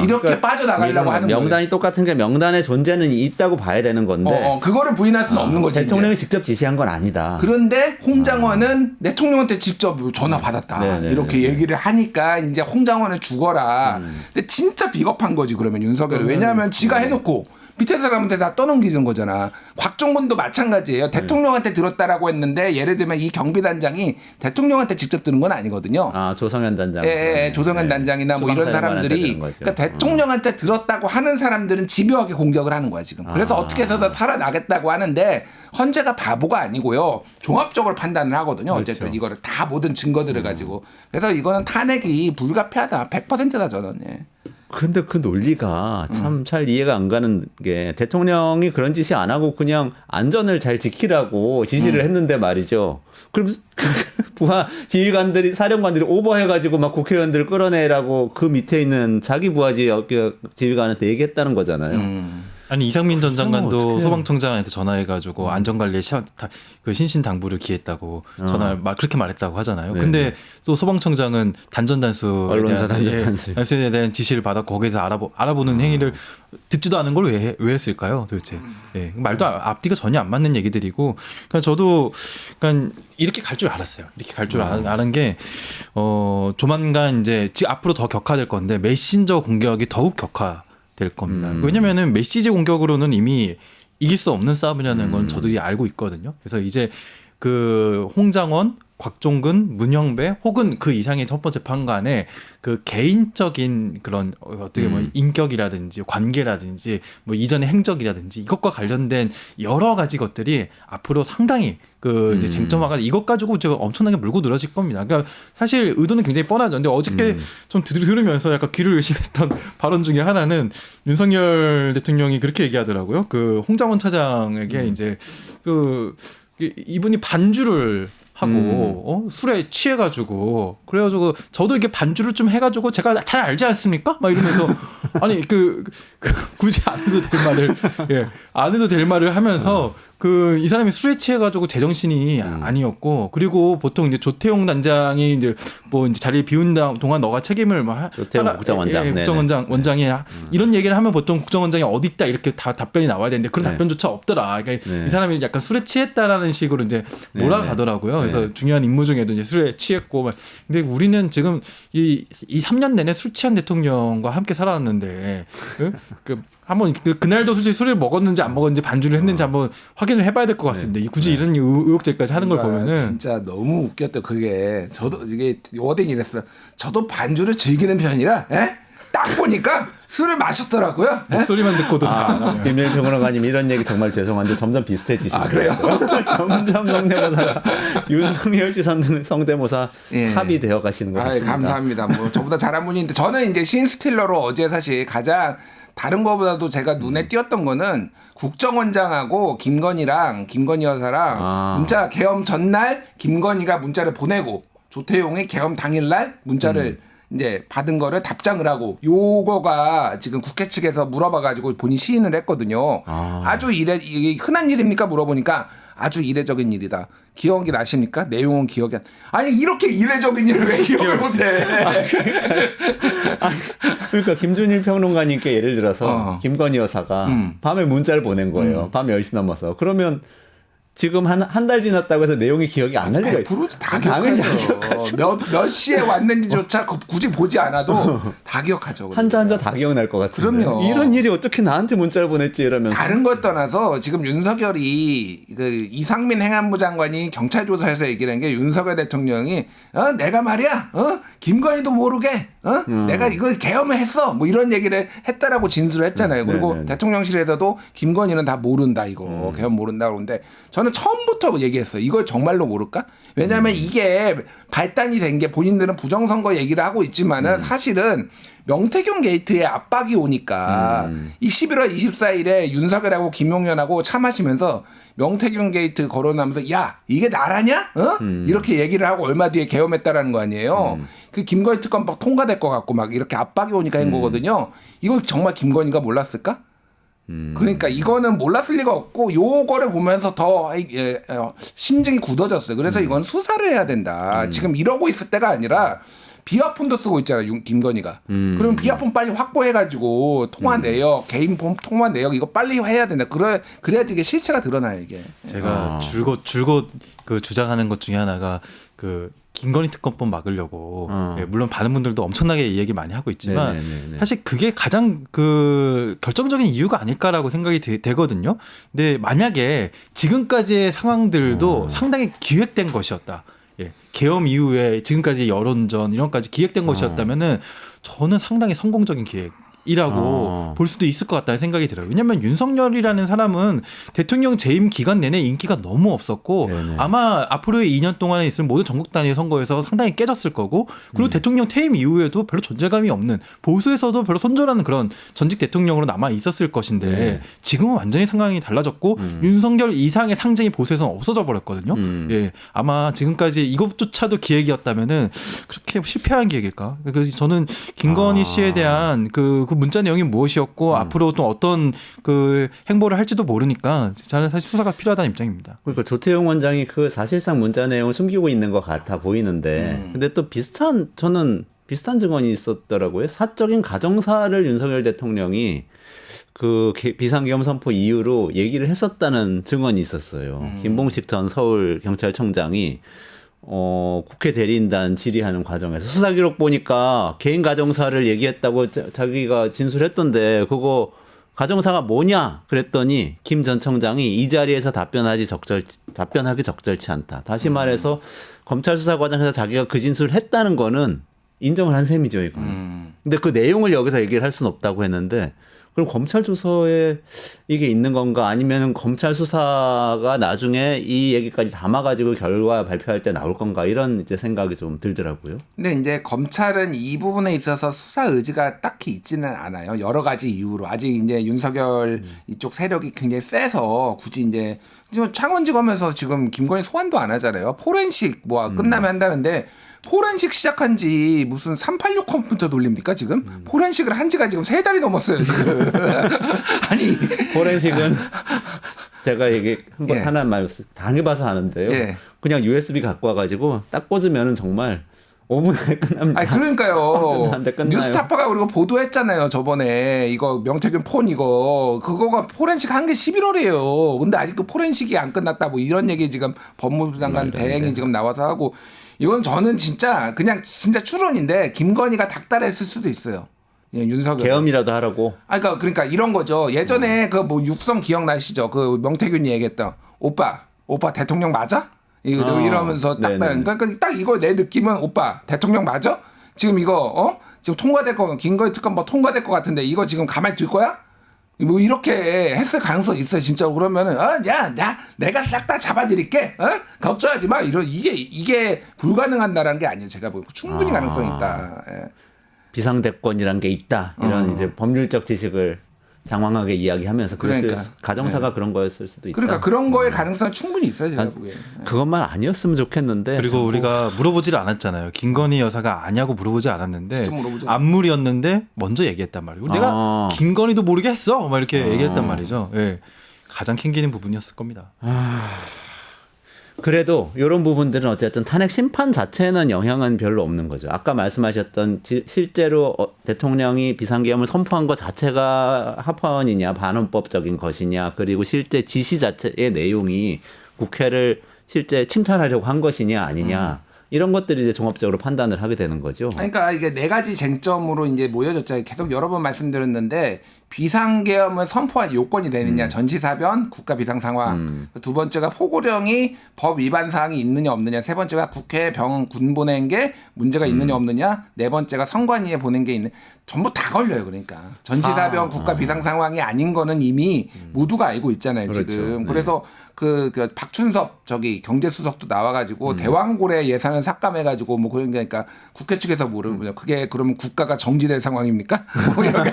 [SPEAKER 3] 이렇게 빠져나가려고 하는 거예요.
[SPEAKER 1] 명단이 똑같은 게 명단의 존재는 있다고 봐야 되는 건데
[SPEAKER 3] 그거를 부인할 수는 없는 거지.
[SPEAKER 1] 대통령이
[SPEAKER 3] 이제.
[SPEAKER 1] 직접 지시한 건 아니다.
[SPEAKER 3] 그런데 홍장원은 대통령한테 직접 전화 받았다.
[SPEAKER 1] 네네네.
[SPEAKER 3] 이렇게 얘기를 하니까 이제 홍장원을 죽어라. 근데 진짜 비겁한 거지 그러면 윤석열이. 왜냐하면 지가 해놓고 밑에 사람한테 다 떠넘기는 거잖아. 곽종근도 마찬가지예요. 대통령한테 들었다라고 했는데 예를 들면 이 경비단장이 대통령한테 직접 들은 건 아니거든요.
[SPEAKER 1] 아 조성현 단장.
[SPEAKER 3] 예, 조성현 단장이나 뭐 이런 사람들이 그러니까 대통령한테 들었다고 하는 사람들은 집요하게 공격을 하는 거야 지금. 그래서 어떻게 해서든 살아나겠다고 하는데 헌재가 바보가 아니고요. 종합적으로 판단을 하거든요. 어쨌든
[SPEAKER 1] 그렇죠.
[SPEAKER 3] 이거를 다 모든 증거들을 가지고. 그래서 이거는 탄핵이 불가피하다. 100%다 저는. 예.
[SPEAKER 1] 근데 그 논리가 참 잘 이해가 안 가는 게 대통령이 그런 짓이 안 하고 그냥 안전을 잘 지키라고 지시를 했는데 말이죠. 그럼 부하 지휘관들이 사령관들이 오버해가지고 막 국회의원들 끌어내라고 그 밑에 있는 자기 부하 지휘관한테 얘기했다는 거잖아요.
[SPEAKER 2] 아니 이상민 전 장관도
[SPEAKER 1] 어떡해.
[SPEAKER 2] 소방청장한테 전화해가지고 안전관리에 그 신신당부를 기했다고 전화를 그렇게 말했다고 하잖아요.
[SPEAKER 1] 네네.
[SPEAKER 2] 근데 또 소방청장은
[SPEAKER 1] 언론사
[SPEAKER 2] 단전단수에 대한 지시를 받았고 거기서 알아보는 행위를 듣지도 않은 걸 왜 했을까요, 도대체? 예, 말도 앞뒤가 전혀 안 맞는 얘기들이고, 그러니까 저도 그러니까 이렇게 갈 줄 알았어요. 이렇게 갈 줄 아는 게 조만간 이제 앞으로 더 격화될 건데 메신저 공격이 더욱 격화. 될 겁니다. 왜냐면은 메시지 공격으로는 이미 이길 수 없는 싸움이라는 건 저들이 알고 있거든요. 그래서 이제 그 홍장원, 곽종근, 문영배 혹은 그 이상의 첫 번째 판관의 그 개인적인 그런 어떻게 보면 인격이라든지 관계라든지 뭐 이전의 행적이라든지 이것과 관련된 여러 가지 것들이 앞으로 상당히 그 이제 쟁점화가 이것 가지고 이제 엄청나게 물고 늘어질 겁니다. 그러니까 사실 의도는 굉장히 뻔하죠. 근데 어저께 좀 들으면서 약간 귀를 의심했던 발언 중에 하나는 윤석열 대통령이 그렇게 얘기하더라고요. 그 홍장원 차장에게 이제 그 이분이 반주를 하고 술에 취해가지고 그래가지고 저도 이게 반주를 좀 해가지고 제가 잘 알지 않습니까? 막 이러면서 아니 굳이 안 해도 될 말을 안 해도 될 말을 하면서 그 이 사람이 술에 취해가지고 제정신이 아니었고 그리고 보통 이제 조태용 단장이 이제 뭐 이제 자리를 비운 동안 너가 책임을 뭐
[SPEAKER 1] 조태용 국정원장,
[SPEAKER 2] 국정원장이 이런 얘기를 하면 보통 국정원장이 어디 있다 이렇게 다 답변이 나와야 되는데 그런 답변조차 없더라. 그러니까 이 사람이 약간 술에 취했다라는 식으로 이제 몰아가더라고요. 그래서 중요한 임무 중에도 이제 술에 취했고 근데 우리는 지금 이 3년 내내 술 취한 대통령과 함께 살아왔는데 한번 그날도 솔직히 술을 먹었는지 안 먹었는지 반주를 했는지 한번 확인을 해봐야 될 것 같습니다. 굳이 이런 의혹제까지 하는 걸 보면은
[SPEAKER 3] 진짜 너무 웃겼다. 그게 저도 이게 워딩이 이랬어. 저도 반주를 즐기는 편이라 딱 보니까 술을 마셨더라고요.
[SPEAKER 2] 목소리만 듣고도
[SPEAKER 1] 김영일 평론가님 이런 얘기 정말 죄송한데 점점 비슷해지시네요.
[SPEAKER 3] 그래요?
[SPEAKER 1] 점점 성대모사가 윤석열 씨 성대모사 합이 되어 가시는 것 같습니다.
[SPEAKER 3] 감사합니다. 뭐 저보다 잘한 분인데 저는 이제 신스틸러로 어제 사실 가장 다른 거보다도 제가 눈에 띄었던 거는 국정원장하고 김건희 여사랑 문자 계엄 전날 김건희가 문자를 보내고 조태용이 계엄 당일날 문자를 이제 받은 거를 답장을 하고 요거가 지금 국회 측에서 물어봐가지고 본인 시인을 했거든요. 아주 이게 흔한 일입니까? 물어보니까 아주 이례적인 일이다. 기억이 나십니까? 내용은 기억이 아니 이렇게 이례적인 일을 왜 기억을 못해?
[SPEAKER 1] 그러니까 김준일 평론가님께 예를 들어서 김건희 여사가 밤에 문자를 보낸 거예요. 밤 10시 넘어서. 그러면 지금 한 달 지났다고 해서 내용이 기억이 안 날 리가 있어.
[SPEAKER 3] 100% 다 기억하죠. 몇 시에 왔는지조차 굳이 보지 않아도 다 기억하죠.
[SPEAKER 1] 한자 다 기억날 것 같은데.
[SPEAKER 3] 그럼요.
[SPEAKER 1] 이런 일이 어떻게 나한테 문자를 보냈지 이러면.
[SPEAKER 3] 다른 것 떠나서 지금 윤석열이 그 이상민 행안부 장관이 경찰 조사에서 얘기를 한 게 윤석열 대통령이 내가 말이야 김건희도 모르게 내가 이걸 계엄을 했어 뭐 이런 얘기를 했다라고 진술을 했잖아요. 그리고
[SPEAKER 1] 네네네.
[SPEAKER 3] 대통령실에서도 김건희는 다 모른다 이거 계엄 모른다 그러는데 저는 처음부터 얘기했어요. 이걸 정말로 모를까? 왜냐하면 이게 발단이 된 게 본인들은 부정선거 얘기를 하고 있지만은 사실은 명태균 게이트에 압박이 오니까 이 11월 24일에 윤석열하고 김용현하고 차 마시면서 명태균 게이트 거론하면서 야 이게 나라냐? 이렇게 얘기를 하고 얼마 뒤에 계엄했다라는 거 아니에요. 그 김건희 특검법 통과될 것 같고 막 이렇게 압박이 오니까 한 거거든요. 이걸 정말 김건희가 몰랐을까? 그러니까 이거는 몰랐을 리가 없고 요거를 보면서 더 심증이 굳어졌어요. 그래서 이건 수사를 해야 된다. 지금 이러고 있을 때가 아니라 비화폰도 쓰고 있잖아요. 김건희가. 그럼 비화폰 빨리 확보해가지고 통화 내역, 개인 통화 내역 이거 빨리 해야 된다. 그래야지 이게 실체가 드러나요 이게.
[SPEAKER 2] 제가 줄곧 그 주장하는 것 중에 하나가 그 김건희 특검법 막으려고 물론 많은 분들도 엄청나게 이 얘기 많이 하고 있지만
[SPEAKER 1] 네네네네.
[SPEAKER 2] 사실 그게 가장 그 결정적인 이유가 아닐까라고 생각이 되거든요. 근데 만약에 지금까지의 상황들도 상당히 기획된 것이었다. 예, 계엄 이후에 지금까지 여론전 이런까지 기획된 것이었다면은 저는 상당히 성공적인 기획이라고 볼 수도 있을 것 같다는 생각이 들어요. 왜냐하면 윤석열이라는 사람은 대통령 재임 기간 내내 인기가 너무 없었고
[SPEAKER 1] 네네.
[SPEAKER 2] 아마 앞으로의 2년 동안에 있을 모든 전국 단위 선거에서 상당히 깨졌을 거고 그리고 대통령 퇴임 이후에도 별로 존재감이 없는 보수에서도 별로 손절하는 그런 전직 대통령으로 남아 있었을 것인데
[SPEAKER 1] 네.
[SPEAKER 2] 지금은 완전히 상황이 달라졌고 윤석열 이상의 상징이 보수에서는 없어져 버렸거든요. 예, 아마 지금까지 이것조차도 기획이었다면은 그렇게 실패한 기획일까? 그래서 저는 김건희 씨에 대한 그 문자 내용이 무엇이었고 앞으로 또 어떤 그 행보를 할지도 모르니까 저는 사실 수사가 필요하다는 입장입니다.
[SPEAKER 1] 그러니까 조태용 원장이 그 사실상 문자 내용을 숨기고 있는 것 같아 보이는데, 근데 또 저는 비슷한 증언이 있었더라고요. 사적인 가정사를 윤석열 대통령이 그 비상계엄 선포 이후로 얘기를 했었다는 증언이 있었어요. 김봉식 전 서울경찰청장이 국회 대리인단 질의하는 과정에서 수사 기록 보니까 개인 가정사를 얘기했다고 자기가 진술했던데 그거 가정사가 뭐냐 그랬더니 김 전 청장이 이 자리에서 답변하기 적절치 않다. 다시 말해서 검찰 수사 과정에서 자기가 그 진술을 했다는 거는 인정을 한 셈이죠, 이거. 근데 그 내용을 여기서 얘기를 할 수는 없다고 했는데 그럼 검찰 조서에 이게 있는 건가 아니면 검찰 수사가 나중에 이 얘기까지 담아가지고 결과 발표할 때 나올 건가 이런 이제 생각이 좀 들더라고요.
[SPEAKER 3] 근데 이제 검찰은 이 부분에 있어서 수사 의지가 딱히 있지는 않아요. 여러 가지 이유로 아직 이제 윤석열 이쪽 세력이 굉장히 세서 굳이 이제 창원지검에서 지금 김건희 소환도 안 하잖아요. 포렌식 뭐 끝나면 한다는데 포렌식 시작한 지 무슨 386 컴퓨터 돌립니까 지금? 포렌식을 한 지가 지금 3달이 넘었어요 지금. 아니
[SPEAKER 1] 포렌식은 제가 이게 한번
[SPEAKER 3] 예.
[SPEAKER 1] 하나 말 당해봐서 아는데요.
[SPEAKER 3] 예.
[SPEAKER 1] 그냥 USB 갖고 와가지고 딱 꽂으면은 정말 5분에 끝납니다.
[SPEAKER 3] 아니 그러니까요.
[SPEAKER 1] 안 돼, 끝나요.
[SPEAKER 3] 뉴스타파가 우리가 보도했잖아요. 저번에 이거 명태균 폰 그거가 포렌식 한 게 11월이에요. 근데 아직도 포렌식이 안 끝났다 뭐 이런 얘기 지금 법무부 장관 대행이 지금 나와서 하고 이건 저는 진짜 추론인데 김건희가 닥달했을 수도 있어요. 예, 윤석열.
[SPEAKER 1] 계엄이라도 하라고.
[SPEAKER 3] 그러니까 이런 거죠. 예전에 그 뭐 육성 기억나시죠? 그 명태균이 얘기했던 오빠 대통령 맞아? 이러면서 그러니까 딱 이거 내 느낌은 오빠 대통령 맞아? 지금 이거 지금 통과될 거 김건희 특검법 통과될 것 같은데 이거 지금 가만히 둘 거야? 뭐 이렇게 했을 가능성이 있어요 진짜. 그러면은 내가 싹 다 잡아드릴게 걱정하지 마 이게 불가능한다라는 게 아니에요. 제가 보고 충분히 가능성이 있다. 예.
[SPEAKER 1] 비상대권이란 게 있다. 이런 이제 법률적 지식을 장황하게 이야기하면서
[SPEAKER 3] 그러니까.
[SPEAKER 1] 가정사가 그런 거였을 수도 있다.
[SPEAKER 3] 그러니까 그런 거에 가능성은 충분히 있어요. 제가 보기에.
[SPEAKER 1] 그것만 아니었으면 좋겠는데.
[SPEAKER 2] 그리고 우리가 물어보지를 않았잖아요. 김건희 여사가 아냐고 물어보지 않았는데
[SPEAKER 3] 진짜 물어보지
[SPEAKER 2] 안물이었는데 먼저 얘기했단 말이에요. 내가 김건희도 모르게 했어. 막 이렇게 얘기했단 말이죠. 예. 가장 캥기는 부분이었을 겁니다.
[SPEAKER 1] 그래도 이런 부분들은 어쨌든 탄핵 심판 자체는 영향은 별로 없는 거죠. 아까 말씀하셨던 실제로 대통령이 비상계엄을 선포한 것 자체가 합헌이냐 반헌법적인 것이냐 그리고 실제 지시 자체의 내용이 국회를 실제 침탈하려고 한 것이냐 아니냐 이런 것들이 이제 종합적으로 판단을 하게 되는 거죠.
[SPEAKER 3] 그러니까 이게 네 가지 쟁점으로 이제 모여졌잖아요. 계속 여러 번 말씀드렸는데 비상계엄을 선포할 요건이 되느냐, 전시사변, 국가 비상 상황. 두 번째가 포고령이 법 위반 사항이 있느냐 없느냐. 세 번째가 국회 군 보낸 게 문제가 있느냐 없느냐. 네 번째가 선관위에 보낸 게 있는. 전부 다 걸려요. 그러니까 전시사변, 국가 비상 상황이 아닌 거는 이미 모두가 알고 있잖아요.
[SPEAKER 1] 그렇죠.
[SPEAKER 3] 지금.
[SPEAKER 1] 네.
[SPEAKER 3] 그래서 그 박춘섭 경제수석도 나와가지고 대왕고래 예산을 삭감해가지고 뭐 그러니까 국회 측에서 모르면 그게 그러면 국가가 정지될 상황입니까? 뭐 이렇게.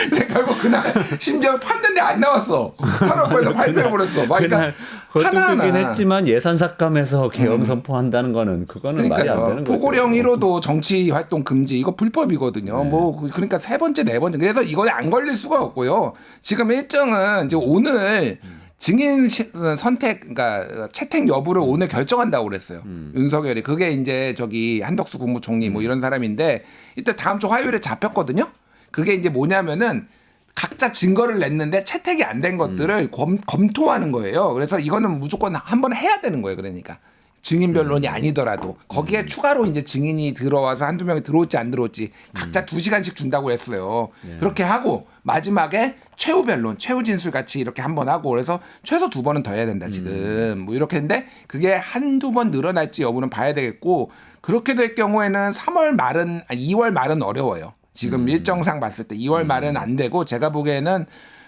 [SPEAKER 3] 근데 결국 그날 심지어 팠는데 안 나왔어. 산업부에서 발표해버렸어.
[SPEAKER 1] 그날 그것도 끄긴 했지만 예산 삭감해서 계엄 선포한다는 거는 그거는 말이 안 되는 거죠.
[SPEAKER 3] 포고령 1호도 정치 활동 금지 이거 불법이거든요.
[SPEAKER 1] 네.
[SPEAKER 3] 뭐 그러니까 세 번째 네 번째 그래서 이거에 안 걸릴 수가 없고요. 지금 일정은 이제 오늘 증인 선택, 그러니까 채택 여부를 오늘 결정한다고 그랬어요. 윤석열이. 그게 이제 한덕수 국무총리 뭐 이런 사람인데 이때 다음 주 화요일에 잡혔거든요. 그게 이제 뭐냐면은 각자 증거를 냈는데 채택이 안 된 것들을 검토하는 거예요. 그래서 이거는 무조건 한번 해야 되는 거예요. 그러니까. 증인 변론이 아니더라도 거기에 추가로 이제 증인이 들어와서 한두 명이 들어올지 안 들어올지 각자 2시간씩 준다고 했어요. 그렇게 하고 마지막에 최후 변론, 최후 진술 같이 이렇게 한번 하고 그래서 최소 2번은 더 해야 된다 지금. 뭐 이렇게 했는데 그게 한두 번 늘어날지 여부는 봐야 되겠고 그렇게 될 경우에는 2월 말은 어려워요. 지금 일정상 봤을 때 2월 말은 안 되고 제가 보기에는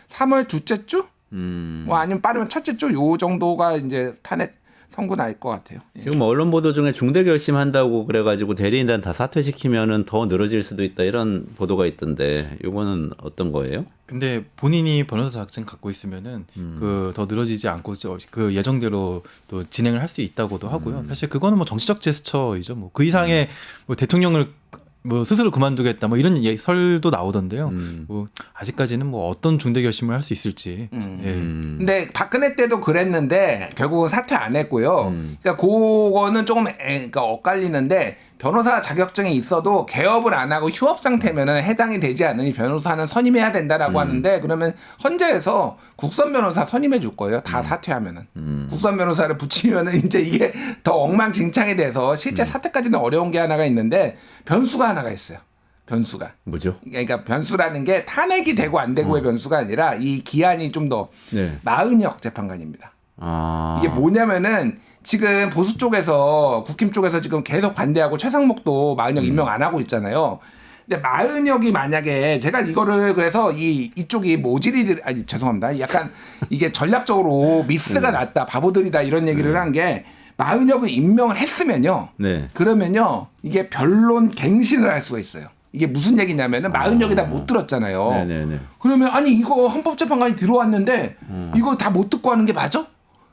[SPEAKER 3] 3월 둘째 주? 뭐 아니면 빠르면 첫째 주 요 정도가 이제 탄핵 선고 날 것 같아요.
[SPEAKER 1] 지금 언론 보도 중에 중대 결심한다고 그래가지고 대리인단 다 사퇴시키면은 더 늘어질 수도 있다 이런 보도가 있던데 이거는 어떤 거예요?
[SPEAKER 2] 근데 본인이 변호사 자격증 갖고 있으면은 그 더 늘어지지 않고 그 예정대로 또 진행을 할 수 있다고도 하고요. 사실 그거는 뭐 정치적 제스처이죠. 뭐 그 이상의 뭐 대통령을 뭐 스스로 그만두겠다 뭐 이런 설도 나오던데요. 뭐 아직까지는 뭐 어떤 중대 결심을 할 수 있을지. 예.
[SPEAKER 3] 근데 박근혜 때도 그랬는데 결국은 사퇴 안 했고요. 그러니까 그거는 조금 그러니까 엇갈리는데 변호사 자격증이 있어도 개업을 안 하고 휴업 상태면은 해당이 되지 않으니 변호사는 선임해야 된다라고 하는데 그러면 헌재에서 국선 변호사 선임해 줄 거예요. 다 사퇴하면은 국선 변호사를 붙이면은 이제 이게 더 엉망진창이 돼서 실제 사퇴까지는 어려운 게 하나가 있는데 변수가 하나가 있어요. 변수가.
[SPEAKER 1] 뭐죠?
[SPEAKER 3] 그러니까 변수라는 게 탄핵이 되고 안 되고의 변수가 아니라 이 기한이 좀 더
[SPEAKER 1] 네.
[SPEAKER 3] 마은혁 재판관입니다.
[SPEAKER 1] 아.
[SPEAKER 3] 이게 뭐냐면은 지금 보수 쪽에서 국힘 쪽에서 지금 계속 반대하고 최상목도 마은혁 임명 안 하고 있잖아요. 근데 마은혁이 만약에 제가 이거를 그래서 이쪽이 모질이들 아니 죄송합니다. 약간 이게 전략적으로 미스가 났다 바보들이다 이런 얘기를 한 게 마은혁을 임명을 했으면요.
[SPEAKER 1] 네.
[SPEAKER 3] 그러면요 이게 변론 갱신을 할 수가 있어요. 이게 무슨 얘기냐면은 마은혁이 다 못 들었잖아요.
[SPEAKER 1] 네네네.
[SPEAKER 3] 그러면 아니 이거 헌법재판관이 들어왔는데 이거 다 못 듣고 하는 게 맞아?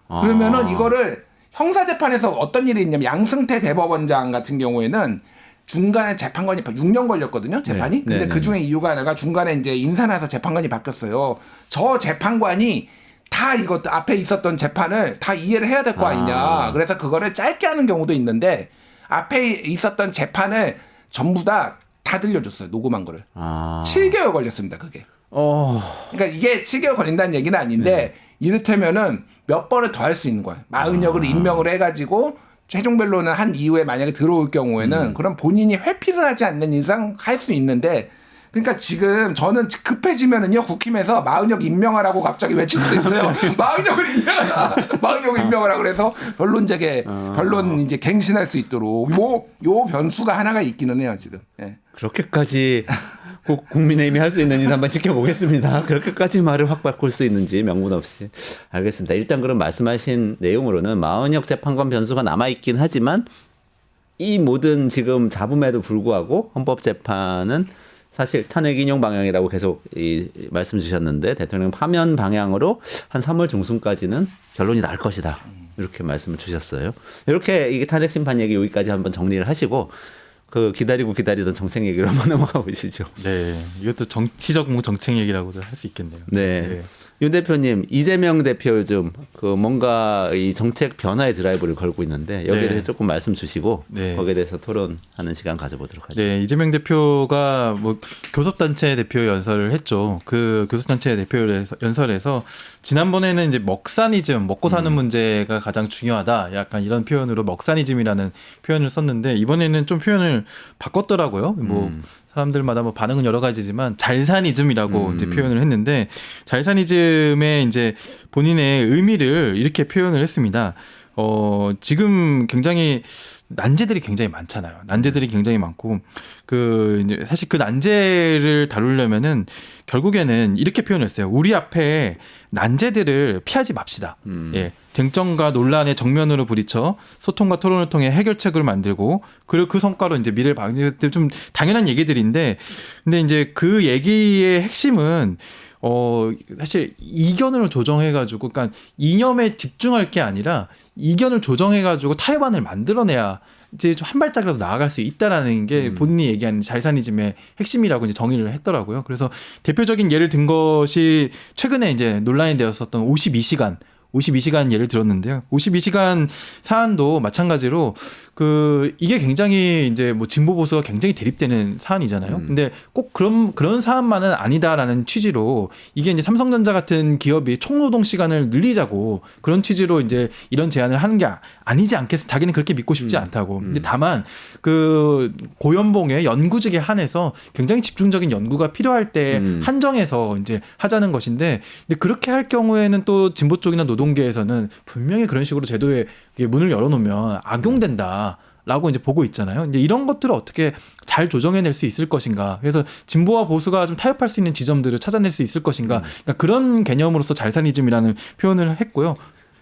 [SPEAKER 3] 그러면은 이거를 형사재판에서 어떤 일이 있냐면 양승태 대법원장 같은 경우에는 중간에 재판관이 6년 걸렸거든요 재판이.
[SPEAKER 1] 네.
[SPEAKER 3] 근데
[SPEAKER 1] 네네.
[SPEAKER 3] 그 중에 이유가 하나가 중간에 이제 인사나서 재판관이 바뀌었어요. 저 재판관이 다 이것도 앞에 있었던 재판을 다 이해를 해야 될 거 아니냐. 그래서 그거를 짧게 하는 경우도 있는데 앞에 있었던 재판을 전부 다 들려줬어요. 녹음한 거를. 7개월 걸렸습니다. 그게. 그러니까 이게 7개월 걸린다는 얘기는 아닌데 이를테면은 몇 번을 더 할 수 있는 거예요. 마은혁을 임명을 해가지고 최종 변론을 한 이후에 만약에 들어올 경우에는 그럼 본인이 회피를 하지 않는 이상 할 수 있는데 그러니까 지금 저는 급해지면은요 국힘에서 마은혁 임명하라고 갑자기 외칠 수도 있어요. 마은혁을 임명하라. 마은혁을 임명하라 그래서 변론 재개, 변론 이제 갱신할 수 있도록 요 변수가 하나가 있기는 해요 지금. 예.
[SPEAKER 1] 그렇게까지 꼭 국민의힘이 할 수 있는지 한번 지켜보겠습니다. 그렇게까지 말을 확 바꿀 수 있는지 명분 없이. 알겠습니다. 일단 그럼 말씀하신 내용으로는 마은혁 재판관 변수가 남아있긴 하지만 이 모든 지금 잡음에도 불구하고 헌법재판은 사실 탄핵 인용 방향이라고 계속 말씀 주셨는데 대통령 파면 방향으로 한 3월 중순까지는 결론이 날 것이다. 이렇게 말씀을 주셨어요. 이렇게 이게 탄핵 심판 얘기 여기까지 한번 정리를 하시고 그 기다리던 정책 얘기로 한번 넘어가 보시죠.
[SPEAKER 2] 네, 이것도 정치적 뭐 정책 얘기라고도 할 수 있겠네요.
[SPEAKER 1] 네. 윤 대표님, 이재명 대표 요즘 그 뭔가 이 정책 변화의 드라이브를 걸고 있는데 여기에
[SPEAKER 2] 네.
[SPEAKER 1] 대해서 조금 말씀 주시고
[SPEAKER 2] 네.
[SPEAKER 1] 거기에 대해서 토론하는 시간 가져보도록 하죠.
[SPEAKER 2] 네, 이재명 대표가 뭐 교섭단체 대표 연설을 했죠. 그 교섭단체 대표 연설에서 지난번에는 이제 먹사니즘, 먹고 사는 문제가 가장 중요하다. 약간 이런 표현으로 먹사니즘이라는 표현을 썼는데 이번에는 좀 표현을 바꿨더라고요. 뭐 사람들마다 뭐 반응은 여러 가지지만 잘사니즘이라고 이제 표현을 했는데 잘사니즘의 이제 본인의 의미를 이렇게 표현을 했습니다. 지금 굉장히 난제들이 굉장히 많잖아요. 난제들이 굉장히 많고 이제 사실 그 난제를 다루려면은 결국에는 이렇게 표현했어요. 우리 앞에 난제들을 피하지 맙시다. 예. 쟁점과 논란의 정면으로 부딪혀 소통과 토론을 통해 해결책을 만들고 그리고 그 성과로 이제 미래를 방지할 때 좀 당연한 얘기들인데 근데 이제 그 얘기의 핵심은 사실 이견을 조정해가지고, 그러니까 이념에 집중할 게 아니라 이견을 조정해가지고 타협안을 만들어내야 이제 좀 한 발짝이라도 나아갈 수 있다라는 게 본인이 얘기하는 잘사니즘의 핵심이라고 이제 정의를 했더라고요. 그래서 대표적인 예를 든 것이 최근에 이제 논란이 되었었던 52시간 예를 들었는데요. 52시간 사안도 마찬가지로 이게 굉장히 이제 뭐 진보 보수가 굉장히 대립되는 사안이잖아요. 근데 꼭 그런 사안만은 아니다라는 취지로 이게 이제 삼성전자 같은 기업이 총노동 시간을 늘리자고 그런 취지로 이제 이런 제안을 하는 게 아니지 않겠어. 자기는 그렇게 믿고 싶지 않다고. 근데 다만 고연봉의 연구직에 한해서 굉장히 집중적인 연구가 필요할 때 한정해서 이제 하자는 것인데 근데 그렇게 할 경우에는 또 진보 쪽이나 노동계에서는 분명히 그런 식으로 제도에 문을 열어놓으면 악용된다라고 이제 보고 있잖아요. 이제 이런 것들을 어떻게 잘 조정해낼 수 있을 것인가. 그래서 진보와 보수가 좀 타협할 수 있는 지점들을 찾아낼 수 있을 것인가. 그러니까 그런 개념으로서 잘사니즘이라는 표현을 했고요.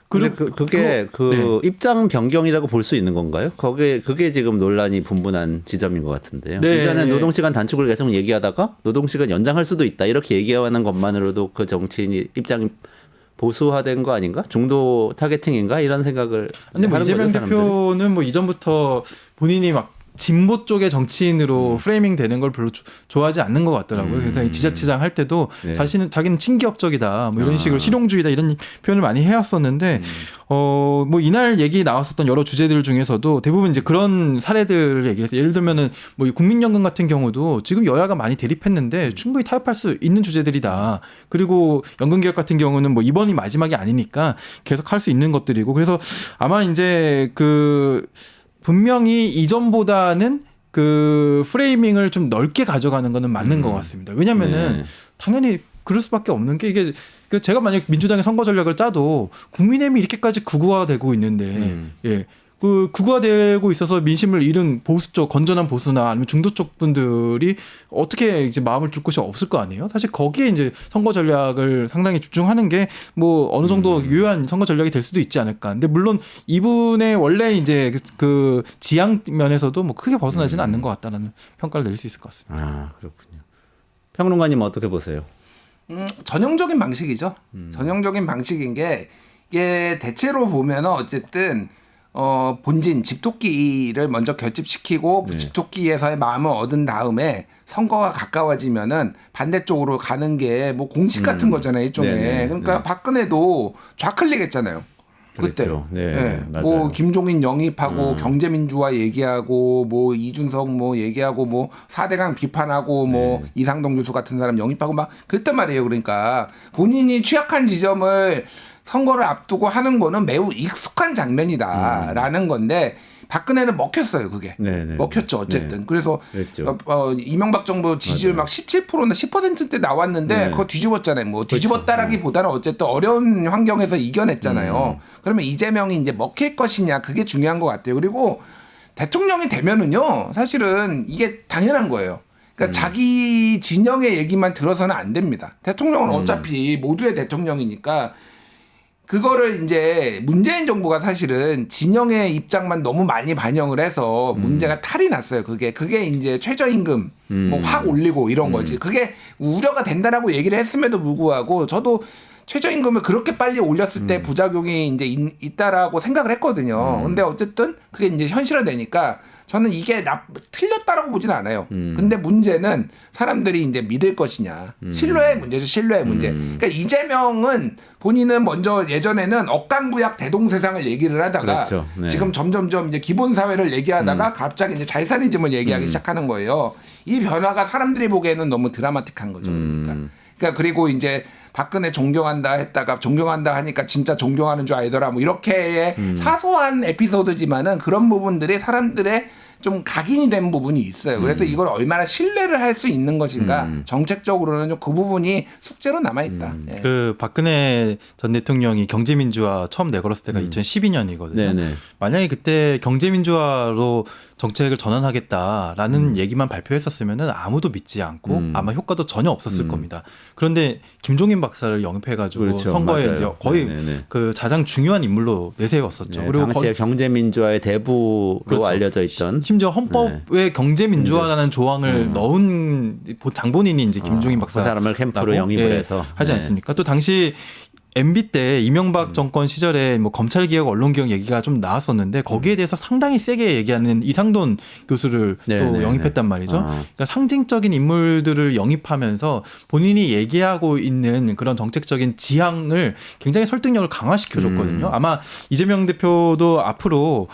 [SPEAKER 1] 근데 그게 네. 입장 변경이라고 볼 수 있는 건가요? 그게 지금 논란이 분분한 지점인 것 같은데요.
[SPEAKER 2] 네.
[SPEAKER 1] 이전에 노동시간 단축을 계속 얘기하다가 노동시간 연장할 수도 있다 이렇게 얘기하는 것만으로도 그 정치인이 입장이 보수화된 거 아닌가? 중도 타겟팅인가? 이런 생각을.
[SPEAKER 2] 근데 뭐 이재명 대표는 뭐 이전부터 본인이 막 진보 쪽의 정치인으로 프레이밍 되는 걸 별로 좋아하지 않는 것 같더라고요. 그래서 지자체장 할 때도
[SPEAKER 1] 네.
[SPEAKER 2] 자기는 친기업적이다, 뭐 이런 식으로 실용주의다 이런 표현을 많이 해왔었는데, 뭐 이날 얘기 나왔었던 여러 주제들 중에서도 대부분 이제 그런 사례들을 얘기해서 예를 들면은 뭐 국민연금 같은 경우도 지금 여야가 많이 대립했는데 충분히 타협할 수 있는 주제들이다. 그리고 연금개혁 같은 경우는 뭐 이번이 마지막이 아니니까 계속 할 수 있는 것들이고 그래서 아마 이제 분명히 이전보다는 프레이밍을 좀 넓게 가져가는 거는 맞는 것 같습니다. 왜냐면은 당연히 그럴 수밖에 없는 게 이게 제가 만약 민주당의 선거 전략을 짜도 국민의힘이 이렇게까지 극우화되고 있는데 극우화되고 있어서 민심을 잃은 보수 쪽 건전한 보수나 아니면 중도 쪽 분들이 어떻게 이제 마음을 둘 곳이 없을 거 아니에요. 사실 거기에 이제 선거 전략을 상당히 집중하는 게 뭐 어느 정도 유효한 선거 전략이 될 수도 있지 않을까. 근데 물론 이분의 원래 이제 지향 면에서도 뭐 크게 벗어나지는 않는 것 같다라는 평가를 내릴 수 있을 것 같습니다.
[SPEAKER 1] 아 그렇군요. 평론가님 어떻게 보세요?
[SPEAKER 3] 전형적인 방식이죠. 전형적인 방식인 게 이게 대체로 보면 어쨌든 본진 집토끼를 먼저 결집시키고 집토끼에서의 마음을 얻은 다음에 선거가 가까워지면은 반대쪽으로 가는 게 뭐 공식 같은 거잖아요, 일종의. 그러니까 박근혜도 좌클릭했잖아요. 그때.
[SPEAKER 1] 그랬죠.
[SPEAKER 3] 뭐 김종인 영입하고 경제민주화 얘기하고 뭐 이준석 뭐 얘기하고 뭐 4대강 비판하고 뭐 이상동 교수 같은 사람 영입하고 막 그랬단 말이에요. 그러니까 본인이 취약한 지점을 선거를 앞두고 하는 거는 매우 익숙한 장면이다라는 건데 박근혜는 먹혔어요. 그게 먹혔죠. 어쨌든 그래서 이명박 정부 지지율 막 17%나 10%대 나왔는데 그거 뒤집었잖아요. 뭐 뒤집었다라기보다는 어쨌든 어려운 환경에서 이겨냈잖아요. 그러면 이재명이 이제 먹힐 것이냐 그게 중요한 것 같아요. 그리고 대통령이 되면은요 사실은 이게 당연한 거예요. 그러니까 자기 진영의 얘기만 들어서는 안 됩니다. 대통령은 어차피 모두의 대통령이니까 그거를 이제 문재인 정부가 사실은 진영의 입장만 너무 많이 반영을 해서 문제가 탈이 났어요. 그게 이제 최저임금 뭐 확 올리고 이런 거지. 그게 우려가 된다라고 얘기를 했음에도 불구하고 저도 최저임금을 그렇게 빨리 올렸을 때 부작용이 이제 있다라고 생각을 했거든요. 근데 어쨌든 그게 이제 현실화되니까 저는 이게 틀렸다라고 보진 않아요. 근데 문제는 사람들이 이제 믿을 것이냐. 신뢰의 문제죠. 신뢰의 문제. 그러니까 이재명은 본인은 먼저 예전에는 억강부약 대동세상을 얘기를 하다가
[SPEAKER 1] 그렇죠. 네.
[SPEAKER 3] 지금 점점점 이제 기본사회를 얘기하다가 갑자기 이제 자이사니즘을 얘기하기 시작하는 거예요. 이 변화가 사람들이 보기에는 너무 드라마틱한 거죠. 그러니까 그리고 이제 박근혜 존경한다 했다가 존경한다 하니까 진짜 존경하는 줄 알더라 뭐 이렇게의 사소한 에피소드지만은 그런 부분들이 사람들의 좀 각인이 된 부분이 있어요. 그래서 이걸 얼마나 신뢰를 할 수 있는 것인가 정책적으로는 좀 그 부분이 숙제로 남아있다. 예.
[SPEAKER 2] 그 박근혜 전 대통령이 경제민주화 처음 내걸었을 때가 2012년이거든요.
[SPEAKER 1] 네네.
[SPEAKER 2] 만약에 그때 경제민주화로 정책을 전환하겠다라는 얘기만 발표했었으면은 아무도 믿지 않고 아마 효과도 전혀 없었을 겁니다. 그런데 김종인 박사를 영입해가지고
[SPEAKER 1] 그렇죠.
[SPEAKER 2] 선거에
[SPEAKER 1] 맞아요.
[SPEAKER 2] 이제 거의
[SPEAKER 1] 네네네.
[SPEAKER 2] 그 가장 중요한 인물로 내세웠었죠.
[SPEAKER 1] 네,
[SPEAKER 2] 그리고
[SPEAKER 1] 당시에 경제민주화의 대부로
[SPEAKER 2] 그렇죠.
[SPEAKER 1] 알려져 있던
[SPEAKER 2] 심지어 헌법에 경제민주화라는 조항을 넣은 장본인이 이제 김종인 박사
[SPEAKER 1] 그 사람을 캠프로 영입을 해서
[SPEAKER 2] 하지
[SPEAKER 1] 네.
[SPEAKER 2] 않습니까? 또 당시 MB 때 이명박 정권 시절에 뭐 검찰개혁, 언론개혁 얘기가 좀 나왔었는데 거기에 대해서 상당히 세게 얘기하는 이상돈 교수를
[SPEAKER 1] 네,
[SPEAKER 2] 또
[SPEAKER 1] 네,
[SPEAKER 2] 영입했단
[SPEAKER 1] 네.
[SPEAKER 2] 말이죠. 그러니까 상징적인 인물들을 영입하면서 본인이 얘기하고 있는 그런 정책적인 지향을 굉장히 설득력을 강화시켜줬거든요. 아마 이재명 대표도 앞으로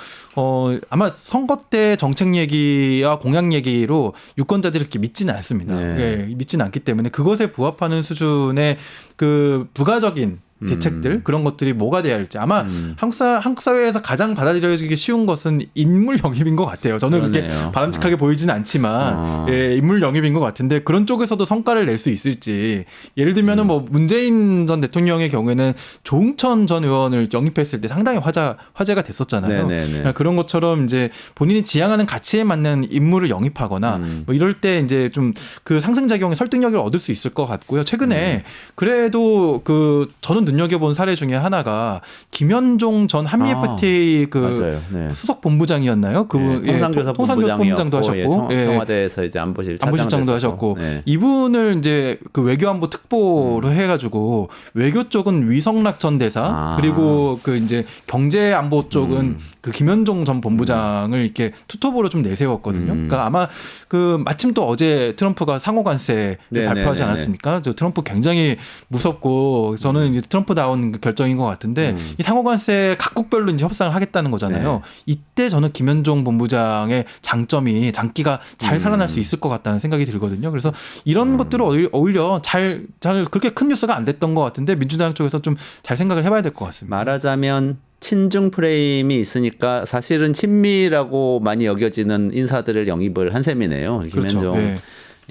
[SPEAKER 2] 아마 선거 때 정책 얘기와 공약 얘기로 유권자들이 이렇게 믿지는 않습니다.
[SPEAKER 1] 네.
[SPEAKER 2] 예, 믿지는 않기 때문에 그것에 부합하는 수준의 그 부가적인 대책들 그런 것들이 뭐가 돼야 할지 아마 한국 사회에서 가장 받아들여지기 쉬운 것은 인물 영입인 것 같아요. 저는
[SPEAKER 1] 그러네요.
[SPEAKER 2] 그렇게 바람직하게 보이지는 않지만 예, 인물 영입인 것 같은데 그런 쪽에서도 성과를 낼 수 있을지 예를 들면은 뭐 문재인 전 대통령의 경우에는 조응천 전 의원을 영입했을 때 상당히 화제가 됐었잖아요.
[SPEAKER 1] 네네네.
[SPEAKER 2] 그런 것처럼 이제 본인이 지향하는 가치에 맞는 인물을 영입하거나 뭐 이럴 때 이제 좀 그 상승작용의 설득력을 얻을 수 있을 것 같고요. 최근에 그래도 그 저는 눈여겨본 사례 중에 하나가 김현종 전 한미 FTA 그
[SPEAKER 1] 맞아요. 네.
[SPEAKER 2] 수석 본부장이었나요? 그
[SPEAKER 1] 네, 통상교섭
[SPEAKER 2] 본부장도 하셨고
[SPEAKER 1] 청와대에서 이제
[SPEAKER 2] 안보실장도 하셨고
[SPEAKER 1] 네.
[SPEAKER 2] 이분을 이제 그 외교안보 특보로 해가지고 외교 쪽은 위성락 전 대사 그리고 그 이제 경제안보 쪽은 그 김현종 전 본부장을 이렇게 투톱으로 좀 내세웠거든요. 그러니까 아마 그 마침 또 어제 트럼프가 상호관세를 발표하지 않았습니까? 저 트럼프 굉장히 무섭고 저는 이제 트럼프다운 결정인 것 같은데 이 상호관세 각국별로 이제 협상을 하겠다는 거잖아요.
[SPEAKER 1] 네.
[SPEAKER 2] 이때 저는 김현종 본부장의 장기가 잘 살아날 수 있을 것 같다는 생각이 들거든요. 그래서 이런 것들을 오히려 잘 그렇게 큰 뉴스가 안 됐던 것 같은데 민주당 쪽에서 좀 잘 생각을 해봐야 될 것 같습니다.
[SPEAKER 1] 말하자면 친중 프레임이 있으니까 사실은 친미라고 많이 여겨지는 인사들을 영입을 한 셈이네요.
[SPEAKER 2] 그렇죠.
[SPEAKER 1] 김현종.
[SPEAKER 2] 네.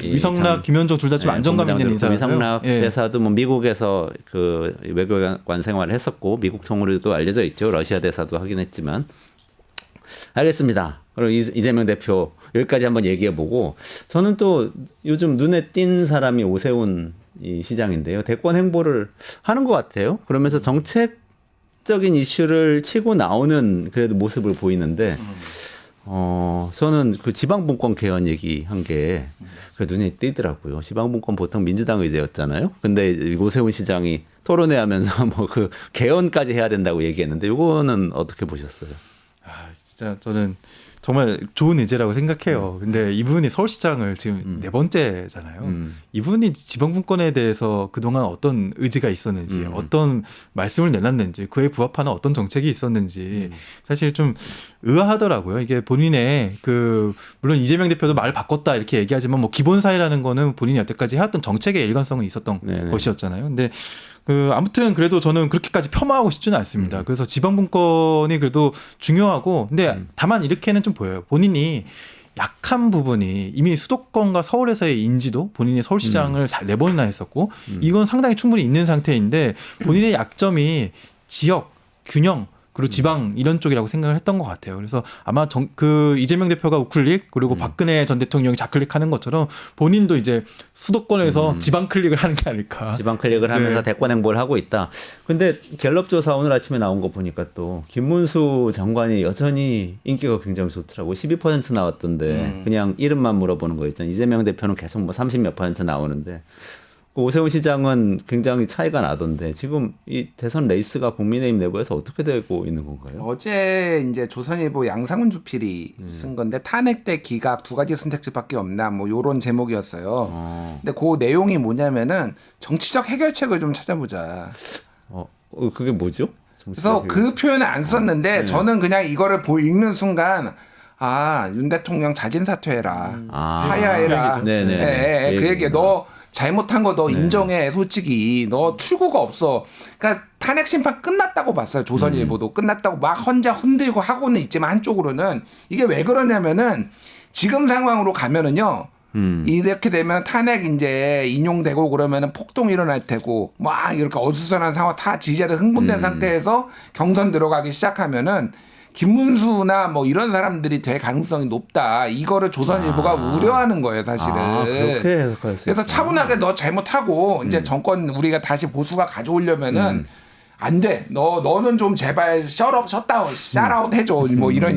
[SPEAKER 2] 위성락, 김현종 둘 다 좀 안정감 있는 인사라서요.
[SPEAKER 1] 위성락 대사도 뭐 미국에서 그 외교관 생활을 했었고 미국 통으로도 알려져 있죠. 러시아 대사도 하긴 했지만. 알겠습니다. 그럼 이재명 대표 여기까지 한번 얘기해보고 저는 또 요즘 눈에 띈 사람이 오세훈 이 시장인데요. 대권 행보를 하는 것 같아요. 그러면서 정책적인 이슈를 치고 나오는 그래도 모습을 보이는데 저는 그 지방분권 개헌 얘기한 게 그 눈에 띄더라고요. 지방분권 보통 민주당 의제였잖아요. 근데 오세훈 시장이 토론회 하면서 뭐 그 개헌까지 해야 된다고 얘기했는데 이거는 어떻게 보셨어요?
[SPEAKER 2] 진짜 저는 정말 좋은 의제라고 생각해요. 근데 이분이 서울시장을 지금 네 번째잖아요. 이분이 지방분권에 대해서 그동안 어떤 의지가 있었는지, 어떤 말씀을 내놨는지, 그에 부합하는 어떤 정책이 있었는지 사실 좀 의아하더라고요. 이게 본인의 그 물론 이재명 대표도 말을 바꿨다 이렇게 얘기하지만 뭐 기본사회라는 거는 본인이 여태까지 해왔던 정책의 일관성이 있었던
[SPEAKER 1] 네네.
[SPEAKER 2] 것이었잖아요. 근데 그 아무튼 그래도 저는 그렇게까지 폄하하고 싶지는 않습니다. 그래서 지방분권이 그래도 중요하고 근데 다만 이렇게는 좀 보여요. 본인이 약한 부분이 이미 수도권과 서울에서의 인지도 본인이 서울시장을 4번이나 했었고 이건 상당히 충분히 있는 상태인데 본인의 약점이 지역, 균형 그리고 지방 이런 쪽이라고 생각을 했던 것 같아요. 그래서 아마 그 이재명 대표가 우클릭 그리고 박근혜 전 대통령이 좌클릭하는 것처럼 본인도 이제 수도권에서 지방 클릭을 하는 게 아닐까.
[SPEAKER 1] 지방 클릭을 하면서 대권 행보를 하고 있다. 근데 갤럽 조사 오늘 아침에 나온 거 보니까 또 김문수 장관이 여전히 인기가 굉장히 좋더라고. 12% 나왔던데 그냥 이름만 물어보는 거 있잖아요. 이재명 대표는 계속 뭐 30몇 % 나오는데 오세훈 시장은 굉장히 차이가 나던데 지금 이 대선 레이스가 국민의힘 내부에서 어떻게 되고 있는 건가요?
[SPEAKER 3] 어제 이제 조선일보 양상훈 주필이 쓴 건데 탄핵 때 기각 두 가지 선택지밖에 없나 뭐 요런 제목이었어요. 근데 그 내용이 뭐냐면은 정치적 해결책을 좀 찾아보자.
[SPEAKER 1] 그게 뭐죠?
[SPEAKER 3] 그래서 그 표현을 안 썼는데 저는 그냥 이거를 읽는 순간 윤 대통령 자진 사퇴해라. 하야해라.
[SPEAKER 1] 네네.
[SPEAKER 3] 그 얘기야. 너 잘못한 거 너 인정해. 솔직히 너 출구가 없어. 그러니까 탄핵 심판 끝났다고 봤어요. 조선일보도 끝났다고 막 혼자 흔들고 하고는 있지만 한쪽으로는 이게 왜 그러냐면은 지금 상황으로 가면은요. 이렇게 되면 탄핵 이제 인용되고 그러면은 폭동이 일어날 테고 막 이렇게 어수선한 상황 다 지지자들 흥분된 상태에서 경선 들어가기 시작하면은 김문수나 뭐 이런 사람들이 될 가능성이 높다. 이거를 조선일보가 우려하는 거예요, 사실은.
[SPEAKER 1] 그렇게 해석할 수
[SPEAKER 3] 그래서
[SPEAKER 1] 있구나.
[SPEAKER 3] 차분하게 너 잘못하고 이제 정권 우리가 다시 보수가 가져오려면은 안 돼. 너는 좀 제발 샷아웃 해줘. 뭐 이런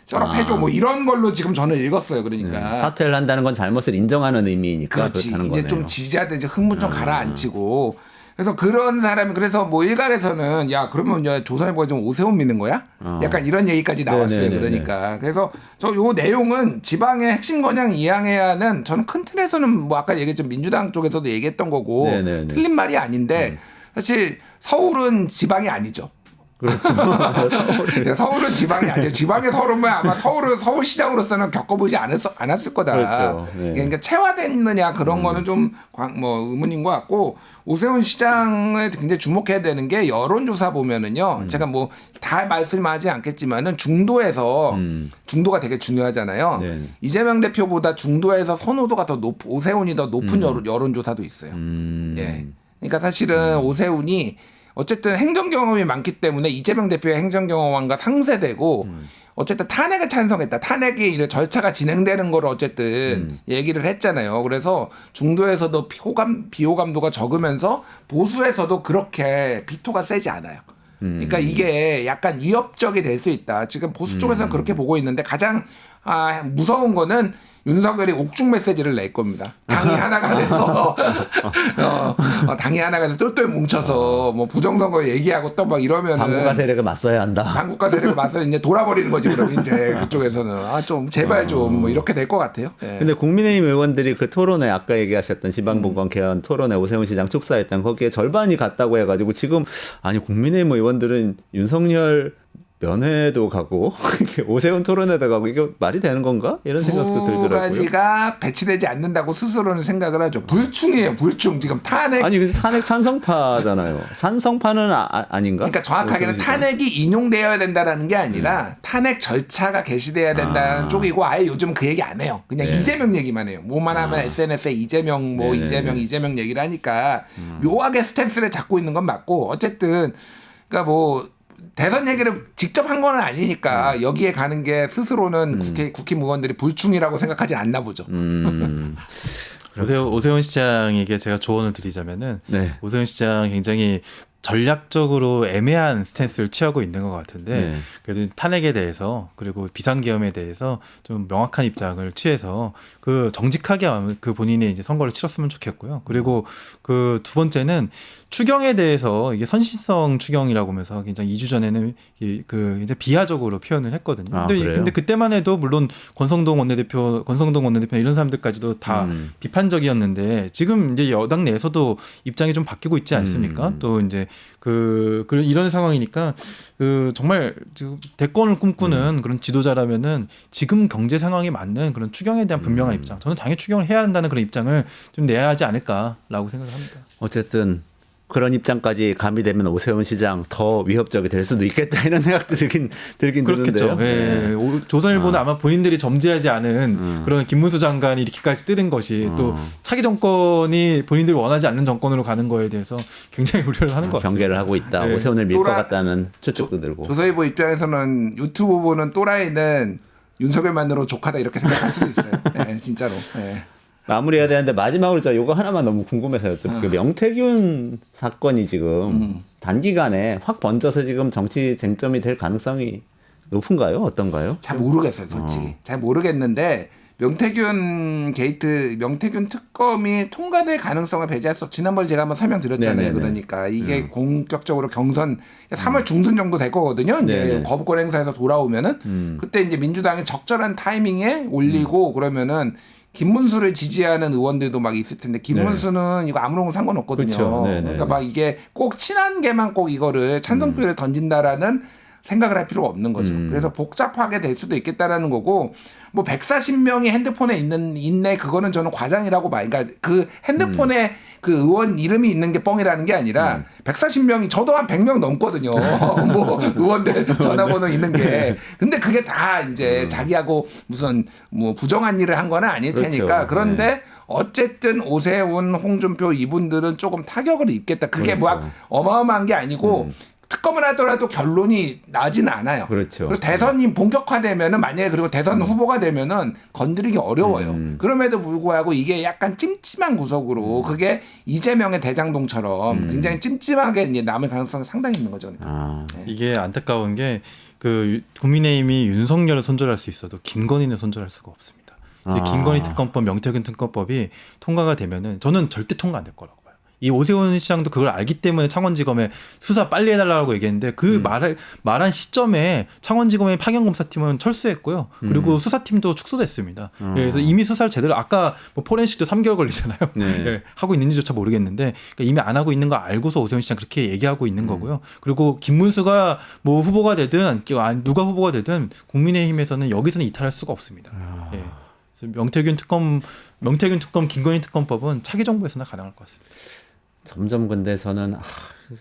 [SPEAKER 3] 셋업 해줘. 뭐 이런 걸로 지금 저는 읽었어요. 그러니까.
[SPEAKER 1] 사퇴를 한다는 건 잘못을 인정하는 의미니까
[SPEAKER 3] 그렇지.
[SPEAKER 1] 그렇다는
[SPEAKER 3] 이제
[SPEAKER 1] 거네요.
[SPEAKER 3] 좀 지지자들 이제 흥분 좀 가라앉히고. 그래서 그런 사람이 그래서 뭐 일각에서는 야 그러면 이제 조선일보가 좀 오세훈 믿는 거야? 약간 이런 얘기까지 나왔어요.
[SPEAKER 1] 네네네네.
[SPEAKER 3] 그러니까 그래서 저 요 내용은 지방의 핵심 권양 이양해야 하는 저는 큰 틀에서는 뭐 아까 얘기했던 민주당 쪽에서도 얘기했던 거고
[SPEAKER 1] 네네네.
[SPEAKER 3] 틀린 말이 아닌데 사실 서울은 지방이 아니죠. 서울은 지방이 아니에요. 지방의 서울은 아마 서울시장으로서는 겪어보지 않았을 거다.
[SPEAKER 1] 그렇죠. 네.
[SPEAKER 3] 그러니까 체화됐느냐 그런 거는 좀 의문인 것 같고 오세훈 시장을 굉장히 주목해야 되는 게 여론조사 보면은요. 제가 뭐 다 말씀하지 않겠지만은 중도가 되게 중요하잖아요.
[SPEAKER 1] 네.
[SPEAKER 3] 이재명 대표보다 중도에서 선호도가 더 오세훈이 더 높은 여론조사도 있어요. 예. 그러니까 사실은 오세훈이 어쨌든 행정 경험이 많기 때문에 이재명 대표의 행정 경험과 상쇄되고 어쨌든 탄핵을 찬성했다. 탄핵이 이제 절차가 진행되는 거를 어쨌든 얘기를 했잖아요. 그래서 중도에서도 비호감도가 적으면서 보수에서도 그렇게 비토가 세지 않아요. 그러니까 이게 약간 위협적이 될 수 있다. 지금 보수 쪽에서는 그렇게 보고 있는데 가장 무서운 거는 윤석열이 옥중 메시지를 낼 겁니다. 당이 하나가 돼서 당이 하나가 돼서 똘똘 뭉쳐서 뭐 부정선거 얘기하고 또 막 이러면은
[SPEAKER 1] 반국가 세력을 맞서야 한다.
[SPEAKER 3] 한국가 세력을 맞서 이제 돌아버리는 거지 그럼 이제 그쪽에서는 좀 제발 좀 뭐 이렇게 될 것 같아요. 예.
[SPEAKER 1] 근데 국민의힘 의원들이 그 토론회 아까 얘기하셨던 지방분권 개헌 토론회 오세훈 시장 축사했던 거기에 절반이 갔다고 해가지고 지금 국민의힘 의원들은 윤석열 면회도 가고 오세훈 토론회도 가고 이게 말이 되는 건가? 이런 생각도
[SPEAKER 3] 두
[SPEAKER 1] 들더라고요.
[SPEAKER 3] 가지가 배치되지 않는다고 스스로는 생각을 하죠. 불충이에요. 불충. 지금 탄핵.
[SPEAKER 1] 근데 탄핵 찬성파잖아요. 찬성파는 아닌가?
[SPEAKER 3] 그러니까 정확하게는 탄핵이 인용되어야 된다라는 게 아니라 탄핵 절차가 개시돼야 된다는 쪽이고 아예 요즘 그 얘기 안 해요. 그냥 이재명 얘기만 해요. 뭐만 하면 SNS에 이재명 이재명 얘기를 하니까 묘하게 스탠스를 잡고 있는 건 맞고 어쨌든 그러니까 뭐 대선 얘기를 직접 한 건 아니니까 여기에 가는 게 스스로는 국회의원들이 불충이라고 생각하지 않나 보죠.
[SPEAKER 2] 오세훈 시장에게 제가 조언을 드리자면은 오세훈 시장 굉장히 전략적으로 애매한 스탠스를 취하고 있는 것 같은데 그래도 탄핵에 대해서 그리고 비상계엄에 대해서 좀 명확한 입장을 취해서 그 정직하게 그 본인이 이제 선거를 치렀으면 좋겠고요. 그리고 그 두 번째는 추경에 대해서 이게 선신성 추경이라고 하면서 굉장히 2주 전에는 이제 비하적으로 표현을 했거든요. 근데 그때만 해도 물론 권성동 원내대표 이런 사람들까지도 다 비판적이었는데 지금 이제 여당 내에서도 입장이 좀 바뀌고 있지 않습니까? 또 이제 이런 상황이니까 정말 대권을 꿈꾸는 그런 지도자라면은 지금 경제 상황에 맞는 그런 추경에 대한 분명한 입장. 저는 당연히 추경을 해야 한다는 그런 입장을 좀 내야 하지 않을까라고 생각을 합니다.
[SPEAKER 1] 어쨌든 그런 입장까지 가미되면 오세훈 시장 더 위협적이 될 수도 있겠다 이런 생각도 들긴
[SPEAKER 2] 그렇겠죠.
[SPEAKER 1] 드는데요.
[SPEAKER 2] 예. 조선일보는 아마 본인들이 점지하지 않은 그런 김문수 장관이 이렇게까지 뜨는 것이 또 차기 정권이 본인들이 원하지 않는 정권으로 가는 거에 대해서 굉장히 우려를 하는 것 같습니다.
[SPEAKER 1] 경계를 하고 있다. 오세훈을 밀 것 같다는 추측도 들고.
[SPEAKER 3] 조선일보 입장에서는 유튜브 보는 또라이는 윤석열만으로 족하다 이렇게 생각할 수도 있어요. 네, 진짜로. 네.
[SPEAKER 1] 마무리해야 되는데 마지막으로 저 요거 하나만 너무 궁금해서였어요. 그 명태균 사건이 지금 단기간에 확 번져서 지금 정치 쟁점이 될 가능성이 높은가요? 어떤가요?
[SPEAKER 3] 잘 모르겠어요, 솔직히. 잘 모르겠는데 명태균 특검이 통과될 가능성을 배제할 수 없. 지난번에 제가 한번 설명드렸잖아요.
[SPEAKER 1] 네네네.
[SPEAKER 3] 그러니까 이게 본격적으로 경선 3월 중순 정도 될 거거든요. 이제
[SPEAKER 1] 네네.
[SPEAKER 3] 거부권 행사에서 돌아오면은 그때 이제 민주당이 적절한 타이밍에 올리고 그러면은 김문수를 지지하는 의원들도 막 있을 텐데 김문수는 이거 아무런 상관없거든요.
[SPEAKER 1] 그쵸. 네네.
[SPEAKER 3] 그러니까 막 이게 꼭 친한 개만 꼭 이거를 찬성표를 던진다라는 생각을 할 필요가 없는 거죠. 그래서 복잡하게 될 수도 있겠다라는 거고 뭐 140명이 핸드폰에 있네 그거는 저는 과장이라고 봐. 그러니까 그 핸드폰에 그 의원 이름이 있는 게 뻥이라는 게 아니라 140명이 저도 한 100명 넘거든요. 뭐 의원들 전화번호 있는 게. 근데 그게 다 이제 자기하고 무슨 뭐 부정한 일을 한 건 아닐 테니까.
[SPEAKER 1] 그렇죠.
[SPEAKER 3] 그런데
[SPEAKER 1] 네.
[SPEAKER 3] 어쨌든 오세훈, 홍준표 이분들은 조금 타격을 입겠다. 그게
[SPEAKER 1] 그렇죠.
[SPEAKER 3] 막 어마어마한 게 아니고 특검을 하더라도 결론이 나지는 않아요.
[SPEAKER 1] 그렇죠.
[SPEAKER 3] 그리고 대선이 본격화되면은 만약에 그리고 대선 후보가 되면은 건드리기 어려워요. 그럼에도 불구하고 이게 약간 찜찜한 구석으로 그게 이재명의 대장동처럼 굉장히 찜찜하게 이제 남을 가능성이 상당히 있는 거죠.
[SPEAKER 1] 아.
[SPEAKER 2] 이게 안타까운 게 그 국민의힘이 윤석열을 손절할 수 있어도 김건희는 손절할 수가 없습니다. 이제 김건희 특검법, 명태균 특검법이 통과가 되면은 저는 절대 통과 안 될 거라고 봐요. 이 오세훈 시장도 그걸 알기 때문에 창원지검에 수사 빨리 해달라고 얘기했는데 그 말한 시점에 창원지검의 파견검사팀은 철수했고요. 그리고 수사팀도 축소됐습니다. 그래서 이미 수사를 제대로 아까 뭐 포렌식도 3개월 걸리잖아요.
[SPEAKER 1] 네.
[SPEAKER 2] 예, 하고 있는지조차 모르겠는데 그러니까 이미 안 하고 있는 거 알고서 오세훈 시장 그렇게 얘기하고 있는 거고요. 그리고 김문수가 뭐 후보가 되든 누가 후보가 되든 국민의힘에서는 여기서는 이탈할 수가 없습니다. 예. 그래서 명태균 특검, 김건희 특검법은 차기 정부에서나 가능할 것 같습니다.
[SPEAKER 1] 점점 근데 저는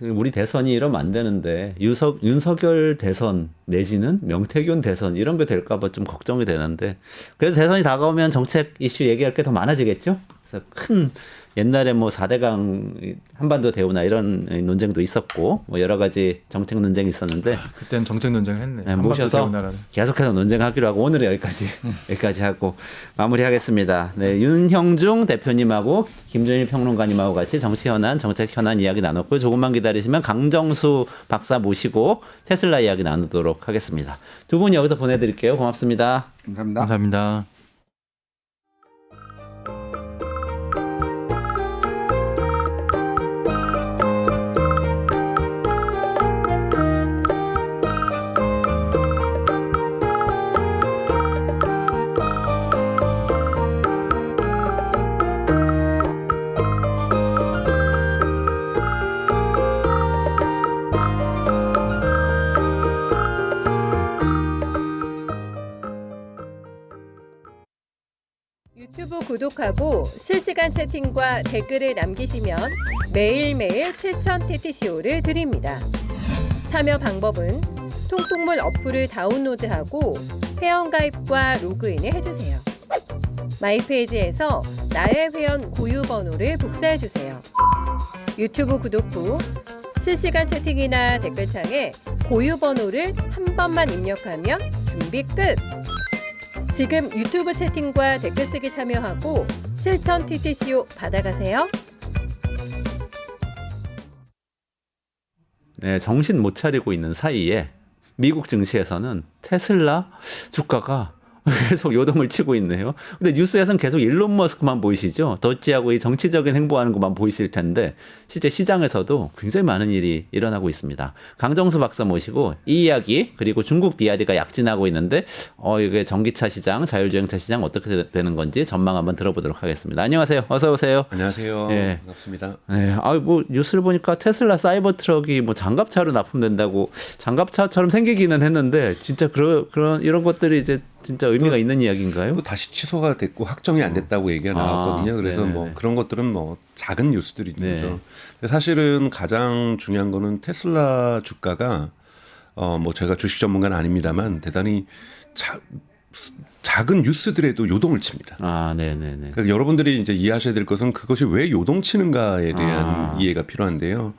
[SPEAKER 1] 우리 대선이 이러면 안 되는데 윤석열 대선 내지는 명태균 대선 이런 게 될까 봐 좀 걱정이 되는데 그래도 대선이 다가오면 정책 이슈 얘기할 게 더 많아지겠죠? 그래서 큰 옛날에 뭐 4대강 한반도 대우나 이런 논쟁도 있었고 뭐 여러 가지 정책 논쟁이 있었는데
[SPEAKER 2] 그때는 정책 논쟁을 했네.
[SPEAKER 1] 네, 모셔서 계속해서 논쟁하기로 하고 오늘은 여기까지 하고 마무리하겠습니다. 네, 윤형중 대표님하고 김준일 평론가님하고 같이 정치 현안, 정책 현안 이야기 나눴고 조금만 기다리시면 강정수 박사 모시고 테슬라 이야기 나누도록 하겠습니다. 두 분 여기서 보내드릴게요. 고맙습니다.
[SPEAKER 3] 감사합니다.
[SPEAKER 2] 감사합니다.
[SPEAKER 4] 유튜브 구독하고 실시간 채팅과 댓글을 남기시면 매일매일 7,000TTCO를 드립니다. 참여 방법은 통통물 어플을 다운로드하고 회원가입과 로그인을 해주세요. 마이페이지에서 나의 회원 고유 번호를 복사해주세요. 유튜브 구독 후 실시간 채팅이나 댓글창에 고유 번호를 한 번만 입력하면 준비 끝! 지금 유튜브 채팅과 댓글 쓰기 참여하고 7,000TTCO 받아가세요.
[SPEAKER 1] 네, 정신 못 차리고 있는 사이에 미국 증시에서는 테슬라 주가가 계속 요동을 치고 있네요. 근데 뉴스에서는 계속 일론 머스크만 보이시죠? 더치하고 이 정치적인 행보하는 것만 보이실 텐데 실제 시장에서도 굉장히 많은 일이 일어나고 있습니다. 강정수 박사 모시고 이 이야기 그리고 중국 BRD가 약진하고 있는데 이게 전기차 시장, 자율주행차 시장 어떻게 되는 건지 전망 한번 들어보도록 하겠습니다. 안녕하세요. 어서 오세요.
[SPEAKER 5] 안녕하세요.
[SPEAKER 1] 네.
[SPEAKER 5] 반갑습니다.
[SPEAKER 1] 네, 뭐 뉴스를 보니까 테슬라 사이버 트럭이 뭐 장갑차로 납품된다고 장갑차처럼 생기기는 했는데 진짜 그런 이런 것들이 이제 진짜 의미가 있는 이야기인가요?
[SPEAKER 5] 또 다시 취소가 됐고 확정이 안 됐다고 얘기가 나왔거든요. 그래서
[SPEAKER 1] 네네네.
[SPEAKER 5] 뭐 그런 것들은 뭐 작은 뉴스들이 있는
[SPEAKER 1] 네.
[SPEAKER 5] 거죠. 사실은 가장 중요한 거는 테슬라 주가가 뭐 제가 주식 전문가는 아닙니다만 대단히 작은 뉴스들에도 요동을 칩니다.
[SPEAKER 1] 네네네.
[SPEAKER 5] 그러니까 여러분들이 이제 이해하셔야 될 것은 그것이 왜 요동치는가에 대한 이해가 필요한데요.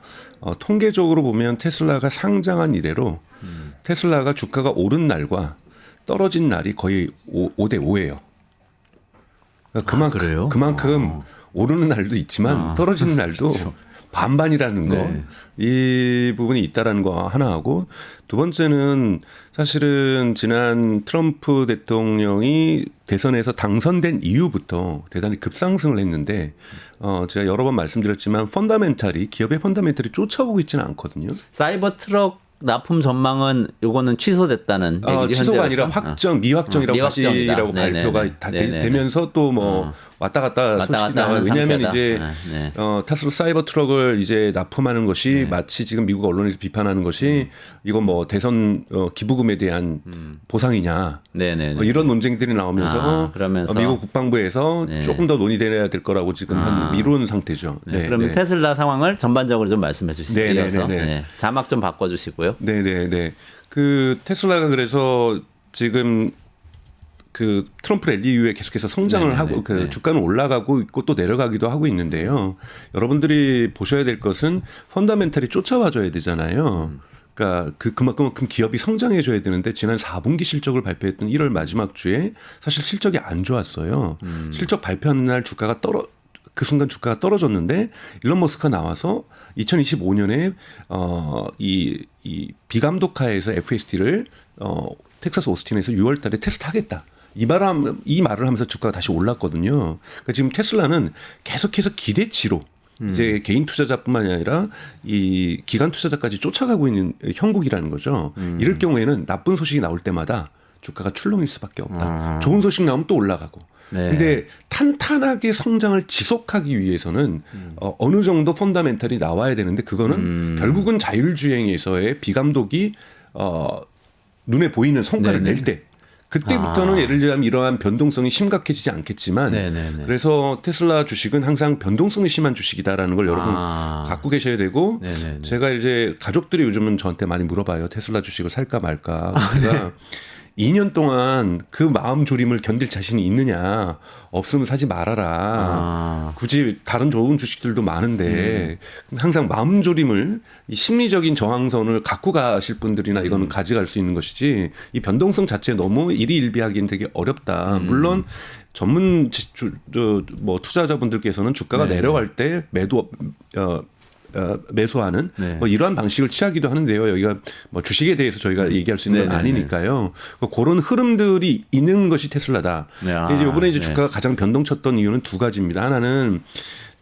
[SPEAKER 5] 통계적으로 보면 테슬라가 상장한 이래로 테슬라가 주가가 오른 날과 떨어진 날이 거의 5대 5예요. 그러니까
[SPEAKER 1] 그래요?
[SPEAKER 5] 그만큼 오르는 날도 있지만 떨어지는 날도
[SPEAKER 1] 그렇죠.
[SPEAKER 5] 반반이라는 거.
[SPEAKER 1] 네.
[SPEAKER 5] 이 부분이 있다라는 거 하나 하고 두 번째는 사실은 지난 트럼프 대통령이 대선에서 당선된 이후부터 대단히 급상승을 했는데 제가 여러 번 말씀드렸지만 기업의 펀더멘탈이 쫓아오고 있지는 않거든요.
[SPEAKER 1] 사이버 트럭 납품 전망은 요거는 취소됐다는 얘기죠.
[SPEAKER 5] 취소가 아니라
[SPEAKER 1] 현재로서?
[SPEAKER 5] 미확정이라고
[SPEAKER 1] 미확정이다.
[SPEAKER 5] 다시라고
[SPEAKER 1] 네네네.
[SPEAKER 5] 발표가 다
[SPEAKER 1] 네네네.
[SPEAKER 5] 되면서 또 뭐 왔다 갔다 소식이 나와요.
[SPEAKER 1] 하는
[SPEAKER 5] 왜냐하면
[SPEAKER 1] 상태다.
[SPEAKER 5] 이제
[SPEAKER 1] 네.
[SPEAKER 5] 테슬라 사이버 트럭을 이제 납품하는 것이 마치 지금 미국 언론에서 비판하는 것이 이건 뭐 대선 기부금에 대한 보상이냐
[SPEAKER 1] 네네네.
[SPEAKER 5] 이런 논쟁들이 나오면서
[SPEAKER 1] 그러면서
[SPEAKER 5] 미국 국방부에서
[SPEAKER 1] 네.
[SPEAKER 5] 조금 더 논의돼야 될 거라고 지금 한 미룬 상태죠.
[SPEAKER 1] 네, 그러면 테슬라 상황을 전반적으로 좀 말씀해 주시죠.
[SPEAKER 5] 네네네.
[SPEAKER 1] 네. 자막 좀 바꿔주시고요.
[SPEAKER 5] 네네네. 그 테슬라가 그래서 지금 그 트럼프 랠리 이후에 계속해서 성장을
[SPEAKER 1] 네네네.
[SPEAKER 5] 하고 그
[SPEAKER 1] 네.
[SPEAKER 5] 주가는 올라가고 있고 또 내려가기도 하고 있는데요. 여러분들이 보셔야 될 것은 펀더멘탈이 쫓아와줘야 되잖아요. 그러니까 그만큼 기업이 성장해줘야 되는데 지난 4분기 실적을 발표했던 1월 마지막 주에 사실 실적이 안 좋았어요. 실적 발표하는 날 그 순간 주가가 떨어졌는데 일론 머스크가 나와서 2025년에 이 비감독하에서 FSD를 텍사스 오스틴에서 6월달에 테스트하겠다. 이 말을 하면서 주가가 다시 올랐거든요. 그러니까 지금 테슬라는 계속해서 기대치로 이제 개인 투자자뿐만이 아니라 이 기관 투자자까지 쫓아가고 있는 형국이라는 거죠. 이럴 경우에는 나쁜 소식이 나올 때마다 주가가 출렁일 수밖에 없다. 좋은 소식 나오면 또 올라가고.
[SPEAKER 1] 네.
[SPEAKER 5] 근데 탄탄하게 성장을 지속하기 위해서는 어느 정도 펀더멘탈이 나와야 되는데 그거는 결국은 자율주행에서의 비감독이 눈에 보이는 성과를
[SPEAKER 1] 네네.
[SPEAKER 5] 낼 때 그때부터는 예를 들자면 이러한 변동성이 심각해지지 않겠지만
[SPEAKER 1] 네네네.
[SPEAKER 5] 그래서 테슬라 주식은 항상 변동성이 심한 주식이다라는 걸 여러분 갖고 계셔야 되고
[SPEAKER 1] 네네네.
[SPEAKER 5] 제가 이제 가족들이 요즘은 저한테 많이 물어봐요. 테슬라 주식을 살까 말까. 제가 2년 동안 그 마음 졸임을 견딜 자신이 있느냐. 없으면 사지 말아라. 굳이 다른 좋은 주식들도 많은데 항상 마음 졸임을 이 심리적인 저항선을 갖고 가실 분들이나 이거는 가져갈 수 있는 것이지 이 변동성 자체 너무 일희일비하기는 되게 어렵다. 물론 전문 투자자분들께서는 주가가 내려갈 때 매수하는
[SPEAKER 1] 네.
[SPEAKER 5] 뭐 이러한 방식을 취하기도 하는데요. 여기가 뭐 주식에 대해서 저희가 얘기할 수 있는 건
[SPEAKER 1] 네네네.
[SPEAKER 5] 아니니까요. 그런 흐름들이 있는 것이 테슬라다.
[SPEAKER 1] 네.
[SPEAKER 5] 이제 이번에 이제
[SPEAKER 1] 네.
[SPEAKER 5] 주가가 가장 변동쳤던 이유는 두 가지입니다. 하나는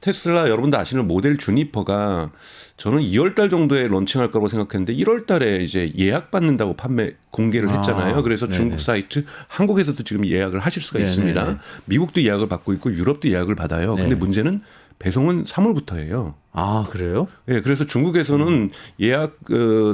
[SPEAKER 5] 테슬라 여러분도 아시는 모델 주니퍼가 저는 2월 달 정도에 런칭할 거라고 생각했는데 1월 달에 이제 예약 받는다고 공개를 했잖아요. 그래서
[SPEAKER 1] 네네.
[SPEAKER 5] 중국 사이트, 한국에서도 지금 예약을 하실 수가
[SPEAKER 1] 네네네.
[SPEAKER 5] 있습니다. 미국도 예약을 받고 있고 유럽도 예약을 받아요. 근데
[SPEAKER 1] 네.
[SPEAKER 5] 문제는 배송은 3월부터예요.
[SPEAKER 1] 아, 그래요?
[SPEAKER 5] 예, 그래서 중국에서는 예약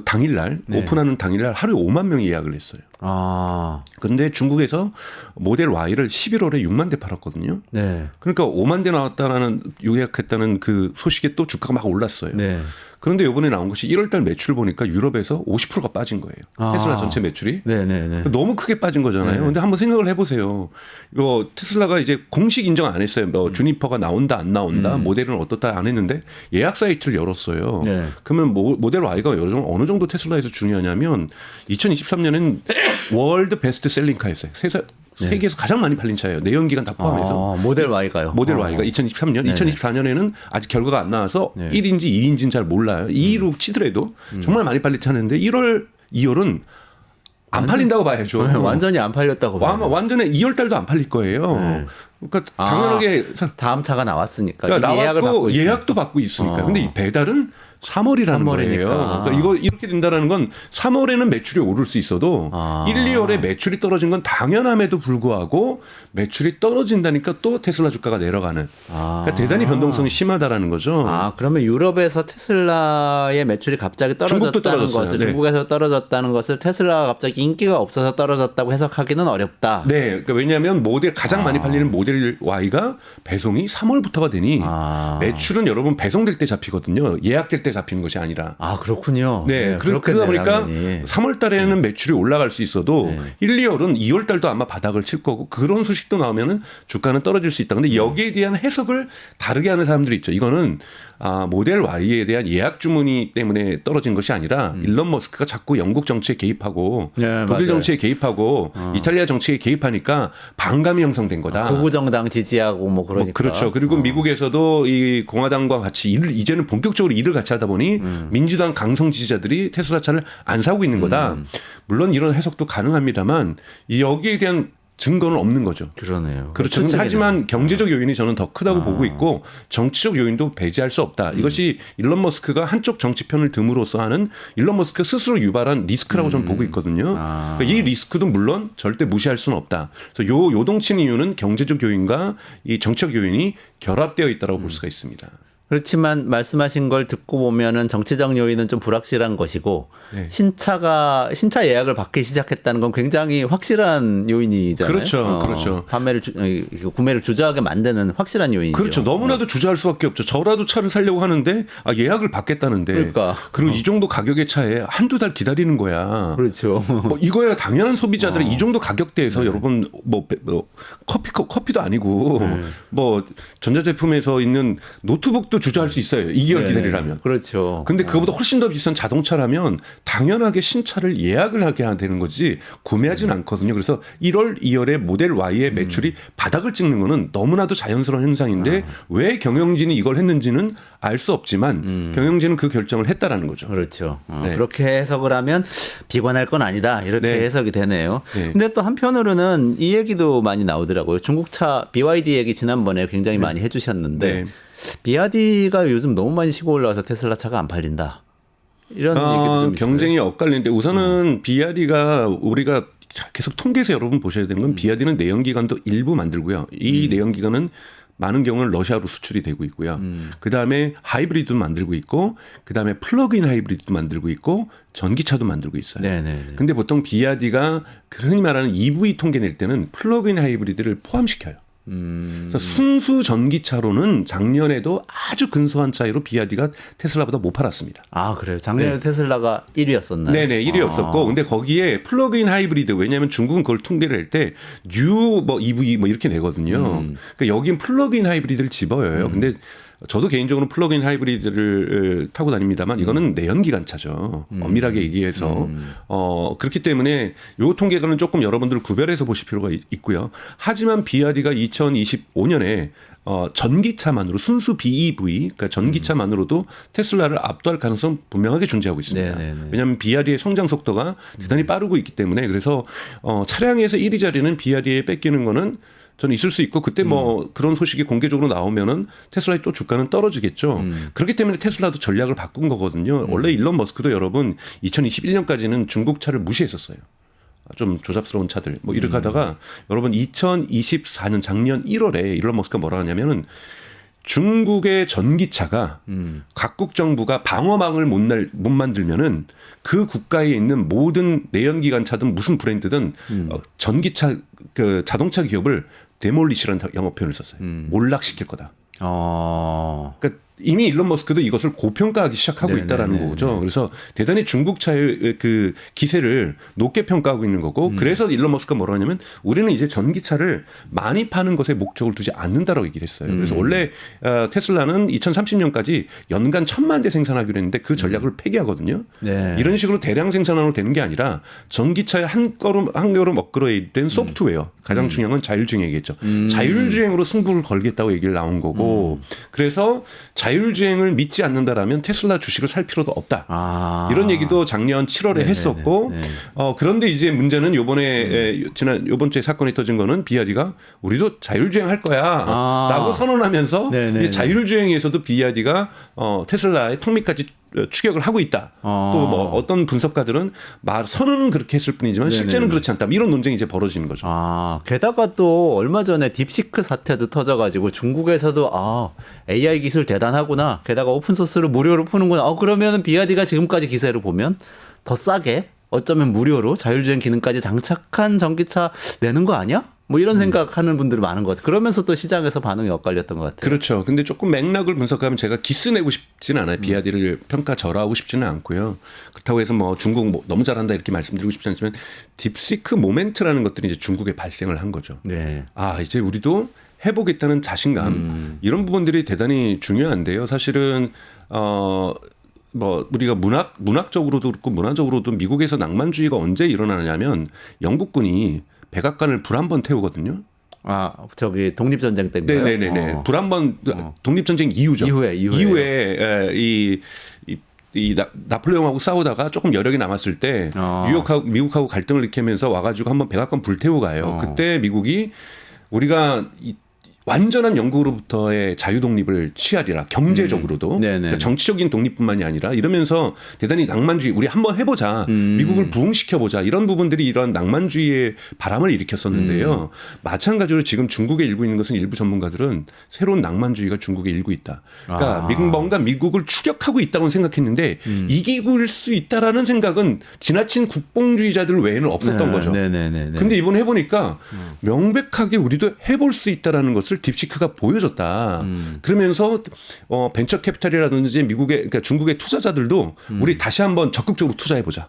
[SPEAKER 5] 당일날
[SPEAKER 1] 네.
[SPEAKER 5] 오픈하는 당일날 하루에 5만 명이 예약을 했어요.
[SPEAKER 1] 아,
[SPEAKER 5] 근데 중국에서 모델 Y를 11월에 6만 대 팔았거든요.
[SPEAKER 1] 네.
[SPEAKER 5] 그러니까 5만 대 나왔다는 예약했다는 그 소식에 또 주가가 막 올랐어요.
[SPEAKER 1] 네.
[SPEAKER 5] 그런데 이번에 나온 것이 1월 달 매출 보니까 유럽에서 50%가 빠진 거예요. 테슬라 전체 매출이.
[SPEAKER 1] 네네네.
[SPEAKER 5] 너무 크게 빠진 거잖아요.
[SPEAKER 1] 네.
[SPEAKER 5] 근데 한번 생각을 해보세요. 이거 테슬라가 이제 공식 인정 안 했어요. 뭐 주니퍼가 나온다 안 나온다 모델은 어떻다 안 했는데 예약 사이트를 열었어요.
[SPEAKER 1] 네.
[SPEAKER 5] 그러면 모델 Y가 어느 정도 테슬라에서 중요하냐면 2023년엔 월드 베스트 셀링카였어요. 세계에서 가장 많이 팔린 차예요. 내연기관 다 포함해서.
[SPEAKER 1] 모델 Y가요.
[SPEAKER 5] 모델 Y가 2023년, 2024년에는 아직 결과가 안 나와서
[SPEAKER 1] 네.
[SPEAKER 5] 1인지 2인지는 잘 몰라요. 2위로 치더라도 정말 많이 팔린 차인데 1월, 2월은 안 팔린다고 봐야죠.
[SPEAKER 1] 완전히 안 팔렸다고 봐요.
[SPEAKER 5] 완전히 2월 달도 안 팔릴 거예요. 그러니까 당연하게
[SPEAKER 1] 다음 차가 나왔으니까
[SPEAKER 5] 그러니까
[SPEAKER 1] 이미 예약을 받고 있으니까.
[SPEAKER 5] 예약도 받고 있으니까. 근데 이 배달은 3월이라는
[SPEAKER 1] 3월이니까.
[SPEAKER 5] 거예요. 그러니까 이렇게 된다는 건 3월에는 매출이 오를 수 있어도 1, 2월에 매출이 떨어진 건 당연함에도 불구하고 매출이 떨어진다니까 또 테슬라 주가가 내려가는. 그러니까 대단히 변동성이 심하다라는 거죠.
[SPEAKER 1] 그러면 유럽에서 테슬라의 매출이 갑자기
[SPEAKER 5] 중국도
[SPEAKER 1] 떨어졌다는
[SPEAKER 5] 떨어졌어요.
[SPEAKER 1] 것을
[SPEAKER 5] 네.
[SPEAKER 1] 중국에서 떨어졌다는 것을 테슬라가 갑자기 인기가 없어서 떨어졌다고 해석하기는 어렵다.
[SPEAKER 5] 네, 그러니까 왜냐하면 가장 많이 팔리는 모델 Y가 배송이 3월부터가 되니 매출은 여러분 배송될 때 잡히거든요. 예약될 때 잡히는 것이 아니라.
[SPEAKER 1] 아 그렇군요.
[SPEAKER 5] 네, 그러다
[SPEAKER 1] 그렇겠네요,
[SPEAKER 5] 보니까
[SPEAKER 1] 당연히.
[SPEAKER 5] 3월 달에는 매출이 올라갈 수 있어도 1, 2월은 2월 달도 아마 바닥을 칠 거고 그런 소식도 나오면은 주가는 떨어질 수 있다. 근데 여기에 대한 해석을 다르게 하는 사람들이 있죠. 이거는 모델 Y에 대한 예약 주문이 때문에 떨어진 것이 아니라 일론 머스크가 자꾸 영국 정치에 개입하고
[SPEAKER 1] 네,
[SPEAKER 5] 독일
[SPEAKER 1] 맞아요.
[SPEAKER 5] 정치에 개입하고 이탈리아 정치에 개입하니까 반감이 형성된 거다.
[SPEAKER 1] 극우 정당 지지하고 뭐 그러니까.
[SPEAKER 5] 그렇죠. 그리고 미국에서도 이 공화당과 같이 이제는 본격적으로 일을 같이 하다 보니 민주당 강성 지지자들이 테슬라 차를 안 사고 있는 거다. 물론 이런 해석도 가능합니다만 여기에 대한 증거는 없는 거죠.
[SPEAKER 1] 그러네요.
[SPEAKER 5] 그렇죠.
[SPEAKER 1] 추측이네요.
[SPEAKER 5] 하지만 경제적 요인이 저는 더 크다고 보고 있고 정치적 요인도 배제할 수 없다. 이것이 일론 머스크가 한쪽 정치편을 듬으로써 하는 일론 머스크 스스로 유발한 리스크라고 저는 보고 있거든요. 그러니까 이 리스크도 물론 절대 무시할 수는 없다. 그래서 요동치는 이유는 경제적 요인과 이 정치적 요인이 결합되어 있다고 볼 수가 있습니다.
[SPEAKER 1] 그렇지만 말씀하신 걸 듣고 보면은 정치적 요인은 좀 불확실한 것이고
[SPEAKER 5] 네.
[SPEAKER 1] 신차 예약을 받기 시작했다는 건 굉장히 확실한 요인이잖아요.
[SPEAKER 5] 그렇죠. 그렇죠.
[SPEAKER 1] 구매를 주저하게 만드는 확실한 요인이죠.
[SPEAKER 5] 그렇죠. 너무나도 주저할 수밖에 없죠. 저라도 차를 사려고 하는데 예약을 받겠다는데.
[SPEAKER 1] 그러니까.
[SPEAKER 5] 그리고 이 정도 가격의 차에 한두 달 기다리는 거야.
[SPEAKER 1] 그렇죠.
[SPEAKER 5] 뭐 이거야 당연한 소비자들은 이 정도 가격대에서 여러분 뭐 커피도 아니고 뭐 전자제품에서 있는 노트북도 주저할 수 있어요. 2개월 기다리라면.
[SPEAKER 1] 그렇죠.
[SPEAKER 5] 근데 그거보다 훨씬 더 비싼 자동차라면 당연하게 신차를 예약을 하게 되는 거지 구매하지는 않거든요. 그래서 1월, 2월에 모델 Y의 매출이 바닥을 찍는 거는 너무나도 자연스러운 현상인데 왜 경영진이 이걸 했는지는 알 수 없지만 경영진은 그 결정을 했다라는 거죠.
[SPEAKER 1] 그렇죠.
[SPEAKER 5] 네.
[SPEAKER 1] 그렇게 해석을 하면 비관할 건 아니다. 이렇게
[SPEAKER 5] 네.
[SPEAKER 1] 해석이 되네요.
[SPEAKER 5] 네.
[SPEAKER 1] 근데 또 한편으로는 이 얘기도 많이 나오더라고요. 중국차 BYD 얘기 지난번에 굉장히 많이 해주셨는데
[SPEAKER 5] 네.
[SPEAKER 1] BYD가 요즘 너무 많이 시고 올라와서 테슬라 차가 안 팔린다. 이런 얘기도 좀 있어요.
[SPEAKER 5] 경쟁이 엇갈리는데 우선은 BYD가 우리가 계속 통계에서 여러분 보셔야 되는 건 BYD는 내연기관도 일부 만들고요. 이 내연기관은 많은 경우는 러시아로 수출이 되고 있고요. 그다음에 하이브리드도 만들고 있고 그다음에 플러그인 하이브리드도 만들고 있고 전기차도 만들고 있어요.
[SPEAKER 1] 네네.
[SPEAKER 5] 근데 보통 BYD가 흔히 말하는 EV 통계 낼 때는 플러그인 하이브리드를 포함시켜요. 그래서 순수 전기차로는 작년에도 아주 근소한 차이로 BYD가 테슬라보다 못 팔았습니다.
[SPEAKER 1] 아 그래요. 작년에 테슬라가 1위였었나요?
[SPEAKER 5] 네네 1위였었고 근데 거기에 플러그인 하이브리드 왜냐하면 중국은 그걸 통계를 낼 때 뉴 뭐 EV 뭐 이렇게 내거든요. 그러니까 여긴 플러그인 하이브리드를 집어요. 근데 저도 개인적으로 플러그인 하이브리드를 타고 다닙니다만 이거는 내연기관차죠. 엄밀하게 얘기해서 그렇기 때문에 요 통계가는 조금 여러분들 구별해서 보실 필요가 있고요. 하지만 BYD가 2025년에 전기차만으로 순수 BEV 그러니까 전기차만으로도 테슬라를 압도할 가능성 분명하게 존재하고 있습니다.
[SPEAKER 1] 네네네.
[SPEAKER 5] 왜냐하면 BYD의 성장 속도가 대단히 빠르고 있기 때문에 그래서 차량에서 1위 자리는 BYD에 뺏기는 거는 저는 있을 수 있고 그때 뭐 그런 소식이 공개적으로 나오면은 테슬라의 또 주가는 떨어지겠죠. 그렇기 때문에 테슬라도 전략을 바꾼 거거든요. 원래 일론 머스크도 여러분 2021년까지는 중국 차를 무시했었어요. 좀 조잡스러운 차들 뭐 이렇게 하다가 여러분 2024년 작년 1월에 일론 머스크가 뭐라 하냐면은 중국의 전기차가 각국 정부가 방어망을 못 만들면은 그 국가에 있는 모든 내연기관차든 무슨 브랜드든 전기차 그 자동차 기업을 데몰리시라는 영어 표현을 썼어요. 몰락시킬 거다. 그러니까 이미 일론 머스크도 이것을 고평가하기 시작하고 있다라는 거죠. 그래서 대단히 중국차의 그 기세를 높게 평가하고 있는 거고 그래서 일론 머스크가 뭐라 하냐면 우리는 이제 전기차를 많이 파는 것에 목적을 두지 않는다라고 얘기를 했어요. 그래서 원래 테슬라는 2030년까지 연간 1,000만 대 생산하기로 했는데 그 전략을 폐기하거든요.
[SPEAKER 1] 네.
[SPEAKER 5] 이런 식으로 대량 생산으로 되는 게 아니라 전기차에 한 걸음 업그레이드된 소프트웨어 가장 중요한 건 자율주행이겠죠. 자율주행으로 승부를 걸겠다고 얘기를 나온 거고 그래서 자율주행을 믿지 않는다라면 테슬라 주식을 살 필요도 없다. 이런 얘기도 작년 7월에 했었고 그런데 이제 문제는 요번 주에 사건이 터진 거는 BYD가 우리도 자율주행 할 거야라고 선언하면서 이제 자율주행에서도 BYD가 테슬라의 턱밑까지 추격을 하고 있다. 또 뭐 어떤 분석가들은 선언은 그렇게 했을 뿐이지만 실제는 그렇지 않다. 이런 논쟁이 이제 벌어지는 거죠.
[SPEAKER 1] 게다가 또 얼마 전에 딥시크 사태도 터져가지고 중국에서도 AI 기술 대단하구나. 게다가 오픈소스를 무료로 푸는구나. 그러면 BYD가 지금까지 기세로 보면 더 싸게 어쩌면 무료로 자율주행 기능까지 장착한 전기차 내는 거 아니야? 뭐 이런 생각하는 분들이 많은 것 같아요. 그러면서 또 시장에서 반응이 엇갈렸던 것 같아요.
[SPEAKER 5] 그렇죠. 근데 조금 맥락을 분석하면 제가 기스 내고 싶지는 않아요. 비아디를 평가절하하고 싶지는 않고요. 그렇다고 해서 뭐 중국 뭐 너무 잘한다 이렇게 말씀드리고 싶지 않지만 딥시크 모멘트라는 것들이 이제 중국에 발생을 한 거죠.
[SPEAKER 1] 네.
[SPEAKER 5] 아, 이제 우리도 해보겠다는 자신감 이런 부분들이 대단히 중요한데요. 사실은 뭐 우리가 문학적으로도 그렇고 문화적으로도 미국에서 낭만주의가 언제 일어나냐면 영국군이 백악관을 불 한 번 태우거든요.
[SPEAKER 1] 아, 저기 독립전쟁 때인가요?
[SPEAKER 5] 네네네. 불 한 번 독립전쟁 이후죠. 이후에 이 나폴레옹하고 싸우다가 조금 여력이 남았을 때 미국하고 갈등을 일으키면서 와가지고 한번 백악관 불태우고 가요. 그때 미국이 우리가 완전한 영국으로부터의 자유 독립을 취하리라 경제적으로도 그러니까 정치적인 독립뿐만이 아니라 이러면서 대단히 낭만주의 우리 한번 해보자 미국을 부흥시켜보자 이런 부분들이 이런 낭만주의의 바람을 일으켰었는데요. 마찬가지로 지금 중국에 일고 있는 것은 일부 전문가들은 새로운 낭만주의가 중국에 일고 있다. 그러니까 뭔가 미국을 추격하고 있다고 생각했는데 이길 수 있다라는 생각은 지나친 국뽕주의자들 외에는 없었던 거죠. 근데 이번에 해보니까 명백하게 우리도 해볼 수 있다라는 것을 딥시크가 보여줬다. 그러면서 벤처 캐피탈이라든지 그러니까 중국의 투자자들도 우리 다시 한번 적극적으로 투자해보자.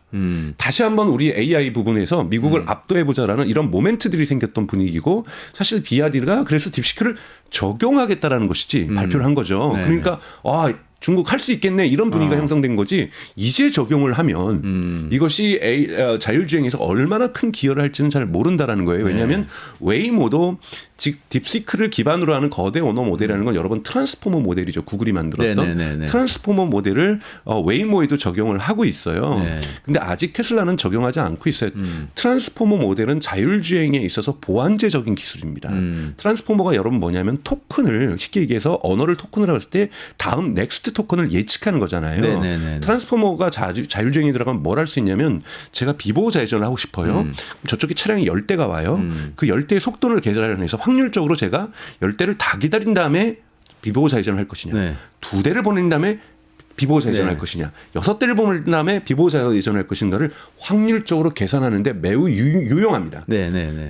[SPEAKER 5] 다시 한번 우리 AI 부분에서 미국을 압도해보자라는 이런 모멘트들이 생겼던 분위기고 사실 비아디가 그래서 딥시크를 적용하겠다라는 것이지 발표를 한 거죠. 그러니까 중국 할 수 있겠네 이런 분위기가 형성된 거지 이제 적용을 하면 이것이 자율주행에서 얼마나 큰 기여를 할지는 잘 모른다라는 거예요. 왜냐하면 웨이모도 즉 딥시크를 기반으로 하는 거대 언어 모델이라는 건 여러 번 트랜스포머 모델이죠. 구글이 만들었던 트랜스포머 모델을 웨이모에도 적용을 하고 있어요. 근데 아직 테슬라는 적용하지 않고 있어요. 트랜스포머 모델은 자율주행에 있어서 보완제적인 기술입니다. 트랜스포머가 여러분 뭐냐면 토큰을 쉽게 얘기해서 언어를 토큰을 했을 때 다음 넥스트 토큰을 예측하는 거잖아요. 트랜스포머가 자율주행에 들어가면 뭘 할 수 있냐면 제가 비보호자 회전을 하고 싶어요. 저쪽에 차량이 10대가 와요. 그 10대의 속도를 계산해서 확률적으로 제가 10대를 다 기다린 다음에 비보호자 회전을 할 것이냐. 2대를 보낸 다음에 비보호자 회전할 것이냐. 6대를 보낸 다음에 비보호자 회전할 것인가를 확률적으로 계산하는데 매우 유용합니다.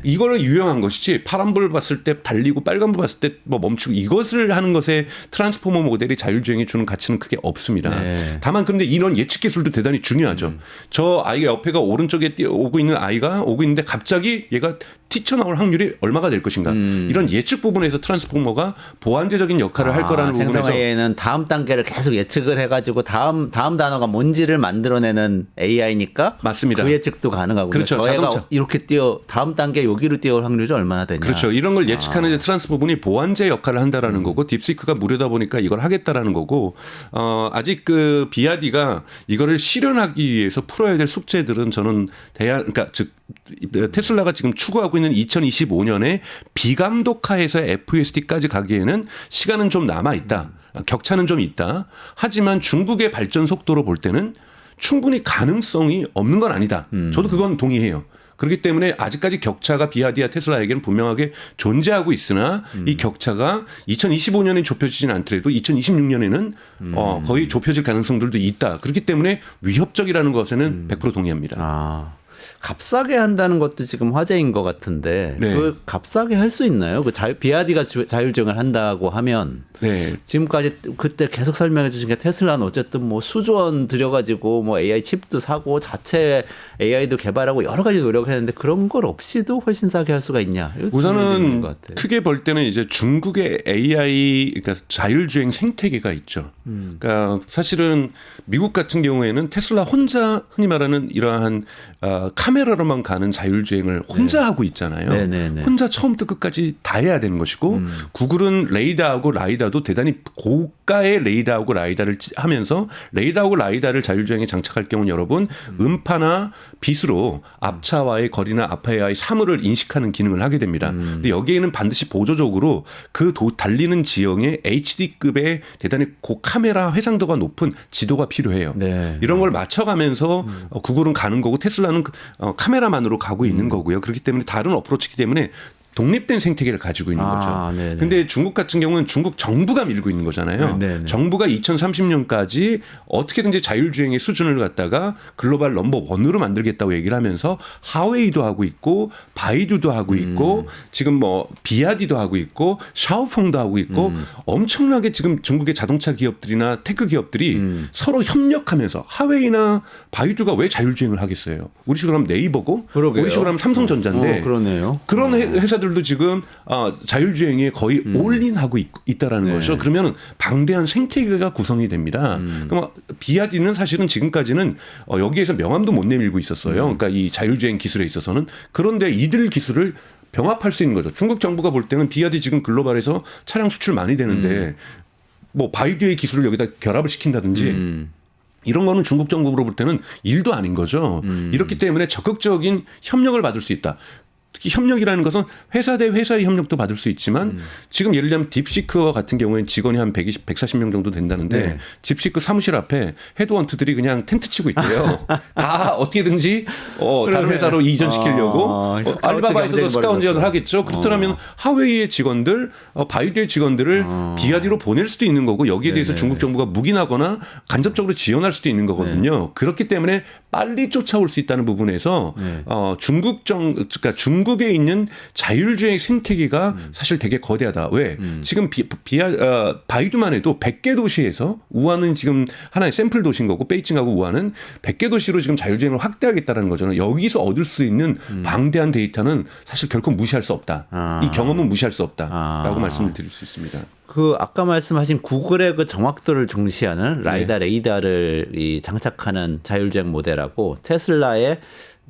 [SPEAKER 5] 이거를 유용한 것이지 파란불 봤을 때 달리고 빨간불 봤을 때 뭐 멈추고 이것을 하는 것에 트랜스포머 모델이 자율주행에 주는 가치는 크게 없습니다. 다만 근데 이런 예측 기술도 대단히 중요하죠. 저 아이가 옆에가 오른쪽에 오고 있는 아이가 오고 있는데 갑자기 얘가 튀쳐나올 확률이 얼마가 될 것인가. 이런 예측 부분에서 트랜스포머가 보완제적인 역할을 할 거라는 부분에서
[SPEAKER 1] 생성AI는 다음 단계를 계속 예측을 해가지고 다음 단어가 뭔지를 만들어내는 AI니까
[SPEAKER 5] 맞습니다.
[SPEAKER 1] 그 예측도 가능하군요.
[SPEAKER 5] 그렇죠.
[SPEAKER 1] 저희가 이렇게 다음 단계 여기로 뛰어올 확률이 얼마나 되냐.
[SPEAKER 5] 그렇죠. 이런 걸 예측하는 이제 트랜스포머는 보완제 역할을 한다라는 거고 딥시크가 무료다 보니까 이걸 하겠다라는 거고 아직 그 비아디가 이거를 실현하기 위해서 풀어야 될 숙제들은 저는 그러니까 즉 테슬라가 지금 추구하고 있는 2025년에 비감독화에서 FSD까지 가기에는 시간은 좀 남아 있다. 격차는 좀 있다. 하지만 중국의 발전 속도로 볼 때는 충분히 가능성이 없는 건 아니다. 저도 그건 동의해요. 그렇기 때문에 아직까지 격차가 비아디와 테슬라에게는 분명하게 존재하고 있으나 이 격차가 2025년에 좁혀지진 않더라도 2026년에는 거의 좁혀질 가능성들도 있다. 그렇기 때문에 위협적이라는 것에는 100% 동의합니다.
[SPEAKER 1] 값싸게 한다는 것도 지금 화제인 것 같은데 그 값싸게 할 수 있나요? 그 비아디가 자율주행을 한다고 하면 지금까지 그때 계속 설명해 주신 게 테슬라는 어쨌든 뭐 수조 원 들여가지고 뭐 AI 칩도 사고 자체 AI도 개발하고 여러 가지 노력을 했는데 그런 걸 없이도 훨씬 싸게 할 수가 있냐?
[SPEAKER 5] 우선은 크게 볼 때는 이제 중국의 AI 그러니까 자율주행 생태계가 있죠. 그러니까 사실은 미국 같은 경우에는 테슬라 혼자 흔히 말하는 이러한 카메라로만 가는 자율주행을 혼자 하고 있잖아요. 혼자 처음부터 끝까지 다 해야 되는 것이고 구글은 레이더하고 라이다도 대단히 고가의 레이더하고 라이다를 하면서 레이더하고 라이다를 자율주행에 장착할 경우는 여러분 음파나 빛으로 앞차와의 거리나 앞차와의 사물을 인식하는 기능을 하게 됩니다. 근데 여기에는 반드시 보조적으로 그 달리는 지형에 HD급의 대단히 고카메라 해상도가 높은 지도가 필요해요. 이런 걸 맞춰가면서 구글은 가는 거고 테슬라는 카메라만으로 가고 있는 거고요. 그렇기 때문에 다른 어프로치이기 때문에 독립된 생태계를 가지고 있는 거죠.
[SPEAKER 1] 네네.
[SPEAKER 5] 근데 중국 같은 경우는 중국 정부가 밀고 있는 거잖아요.
[SPEAKER 1] 네네.
[SPEAKER 5] 정부가 2030년까지 어떻게든지 자율주행의 수준을 갖다가 글로벌 넘버 원으로 만들겠다고 얘기를 하면서 하웨이도 하고 있고 바이두도 하고 있고 지금 뭐 비아디도 하고 있고 샤오펑도 하고 있고 엄청나게 지금 중국의 자동차 기업들이나 테크 기업들이 서로 협력하면서 하웨이나 바이두가 왜 자율주행을 하겠어요? 우리 식으로 하면 네이버고
[SPEAKER 1] 그러게요.
[SPEAKER 5] 우리 식으로 하면 삼성전자인데
[SPEAKER 1] 그러네요.
[SPEAKER 5] 그런 회사들도 지금 자율주행에 거의 올인하고 있다라는 거죠. 그러면 방대한 생태계가 구성이 됩니다. 그럼 비아디는 사실은 지금까지는 여기에서 명함도 못 내밀고 있었어요. 그러니까 이 자율주행 기술에 있어서는. 그런데 이들 기술을 병합할 수 있는 거죠. 중국 정부가 볼 때는 비아디 지금 글로벌에서 차량 수출 많이 되는데 뭐 바이두의 기술을 여기다 결합을 시킨다든지 이런 거는 중국 정부로 볼 때는 일도 아닌 거죠. 이렇기 때문에 적극적인 협력을 받을 수 있다. 특히 협력이라는 것은 회사 대 회사의 협력도 받을 수 있지만 지금 예를 들면 딥시크와 같은 경우에는 직원이 한 120, 140명 정도 된다는데
[SPEAKER 1] 네.
[SPEAKER 5] 딥시크 사무실 앞에 헤드헌트들이 그냥 텐트 치고 있대요. 다 어떻게든지 다른 회사로 이전시키려고
[SPEAKER 1] 스카우트
[SPEAKER 5] 알리바바에서도
[SPEAKER 1] 경쟁이
[SPEAKER 5] 스카우트전을
[SPEAKER 1] 벌어졌어.
[SPEAKER 5] 하겠죠. 그렇다면 하웨이의 직원들, 바이두의 직원들을 비아디로 보낼 수도 있는 거고 여기에 대해서
[SPEAKER 1] 네네.
[SPEAKER 5] 중국 정부가 묵인하거나 간접적으로 지원할 수도 있는 거거든요. 그렇기 때문에 빨리 쫓아올 수 있다는 부분에서 그러니까 중국에 있는 자율주행 생태계가 사실 되게 거대하다. 왜? 지금 바이두만 해도 100개 도시에서 우한은 지금 하나의 샘플 도시인 거고 베이징하고 우한은 100개 도시로 지금 자율주행을 확대하겠다는 거잖아요. 여기서 얻을 수 있는 방대한 데이터는 사실 결코 무시할 수 없다. 이 경험은 무시할 수 없다라고 말씀을 드릴 수 있습니다.
[SPEAKER 1] 그 아까 말씀하신 구글의 그 정확도를 중시하는 레이더를 장착하는 자율주행 모델하고 테슬라의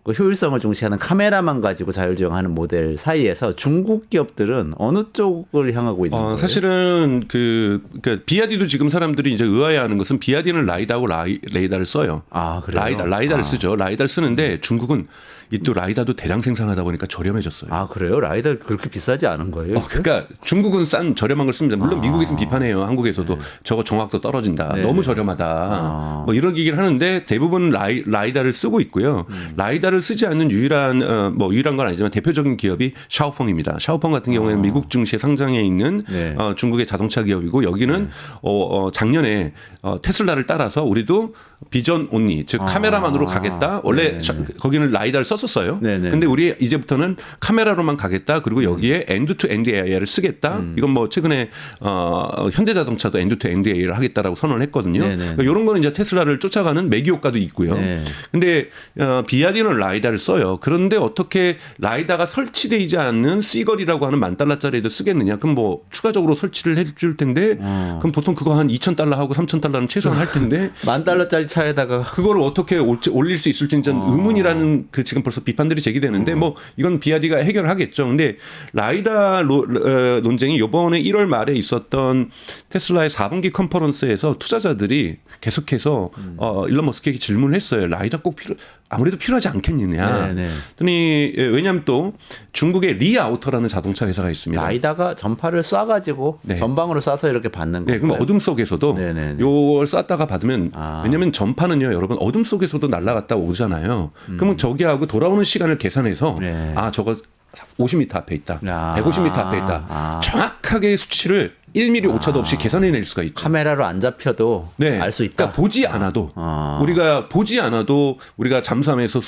[SPEAKER 1] 그 효율성을 중시하는 카메라만 가지고 자율주행하는 모델 사이에서 중국 기업들은 어느 쪽을 향하고 있는 거예요?
[SPEAKER 5] 사실은 그러니까 비아디도 지금 사람들이 이제 의아해하는 것은 비아디는 라이다하고 레이다를 써요.
[SPEAKER 1] 아, 그래요?
[SPEAKER 5] 라이다를 쓰죠. 라이다를 쓰는데 중국은 이 또 라이다도 대량 생산하다 보니까 저렴해졌어요.
[SPEAKER 1] 아, 그래요? 라이더 그렇게 비싸지 않은 거예요?
[SPEAKER 5] 그러니까 중국은 싼 저렴한 걸 씁니다. 물론 미국에서는 비판해요. 한국에서도 저거 정확도 떨어진다.
[SPEAKER 1] 네네.
[SPEAKER 5] 너무 저렴하다. 뭐 이런 얘기를 하는데 대부분 라이다를 쓰고 있고요. 라이다를 쓰지 않는 유일한 건 아니지만 대표적인 기업이 샤오펑입니다. 샤오펑 같은 경우에는 미국 증시에 상장해 있는
[SPEAKER 1] 네.
[SPEAKER 5] 중국의 자동차 기업이고 여기는 작년에 테슬라를 따라서 우리도 비전 온리 즉 카메라만으로 가겠다. 원래 거기는 라이다를 썼었어요.
[SPEAKER 1] 네네.
[SPEAKER 5] 근데 우리 이제부터는 카메라로만 가겠다. 그리고 여기에 엔드 투 엔드 AI를 쓰겠다. 이건 뭐 최근에 현대자동차도 엔드 투 엔드 AI를 하겠다라고 선언을 했거든요. 그러니까 이런 거는 이제 테슬라를 쫓아가는 매기 효과도 있고요.
[SPEAKER 1] 네.
[SPEAKER 5] 근데 비아디는 라이다를 써요. 그런데 어떻게 라이다가 설치되지 않는 C거리라고 하는 $10,000짜리에도 쓰겠느냐? 그럼 뭐 추가적으로 설치를 해줄 텐데 그럼 보통 그거 한 $2,000하고 $3,000는 최소한 할 텐데
[SPEAKER 1] $10,000짜리 차에다가
[SPEAKER 5] 그거를 어떻게 올릴 수 있을지 는 의문이라는 그 지금 벌써 비판들이 제기되는데 뭐 이건 비아디가 해결하겠죠. 근데 라이다 논쟁이 이번에 1월 말에 있었던 테슬라의 4분기 컨퍼런스에서 투자자들이 계속해서 일론 머스크에게 질문을 했어요. 라이다 꼭 아무래도 필요하지 않겠느냐.
[SPEAKER 1] 네네.
[SPEAKER 5] 그랬더니 왜냐하면 또 중국의 리아우터라는 자동차 회사가 있습니다.
[SPEAKER 1] 라이다가 전파를 쏴가지고
[SPEAKER 5] 네.
[SPEAKER 1] 전방으로 쏴서 이렇게 받는 거예요.
[SPEAKER 5] 네, 그럼 어둠 속에서도
[SPEAKER 1] 네네네.
[SPEAKER 5] 요걸 쐈다가 받으면 왜냐하면 전파는요, 여러분 어둠 속에서도 날아갔다 오잖아요. 그러면 저기하고 돌아오는 시간을 계산해서
[SPEAKER 1] 네.
[SPEAKER 5] 저거 50m 앞에 있다, 150m 앞에 있다, 정확하게 수치를 1mm 오차도 없이 계산해낼 수가 있죠.
[SPEAKER 1] 카메라로 안 잡혀도
[SPEAKER 5] 네.
[SPEAKER 1] 알 수 있다.
[SPEAKER 5] 그러니까 보지 않아도 우리가 보지 않아도 우리가 잠수함에서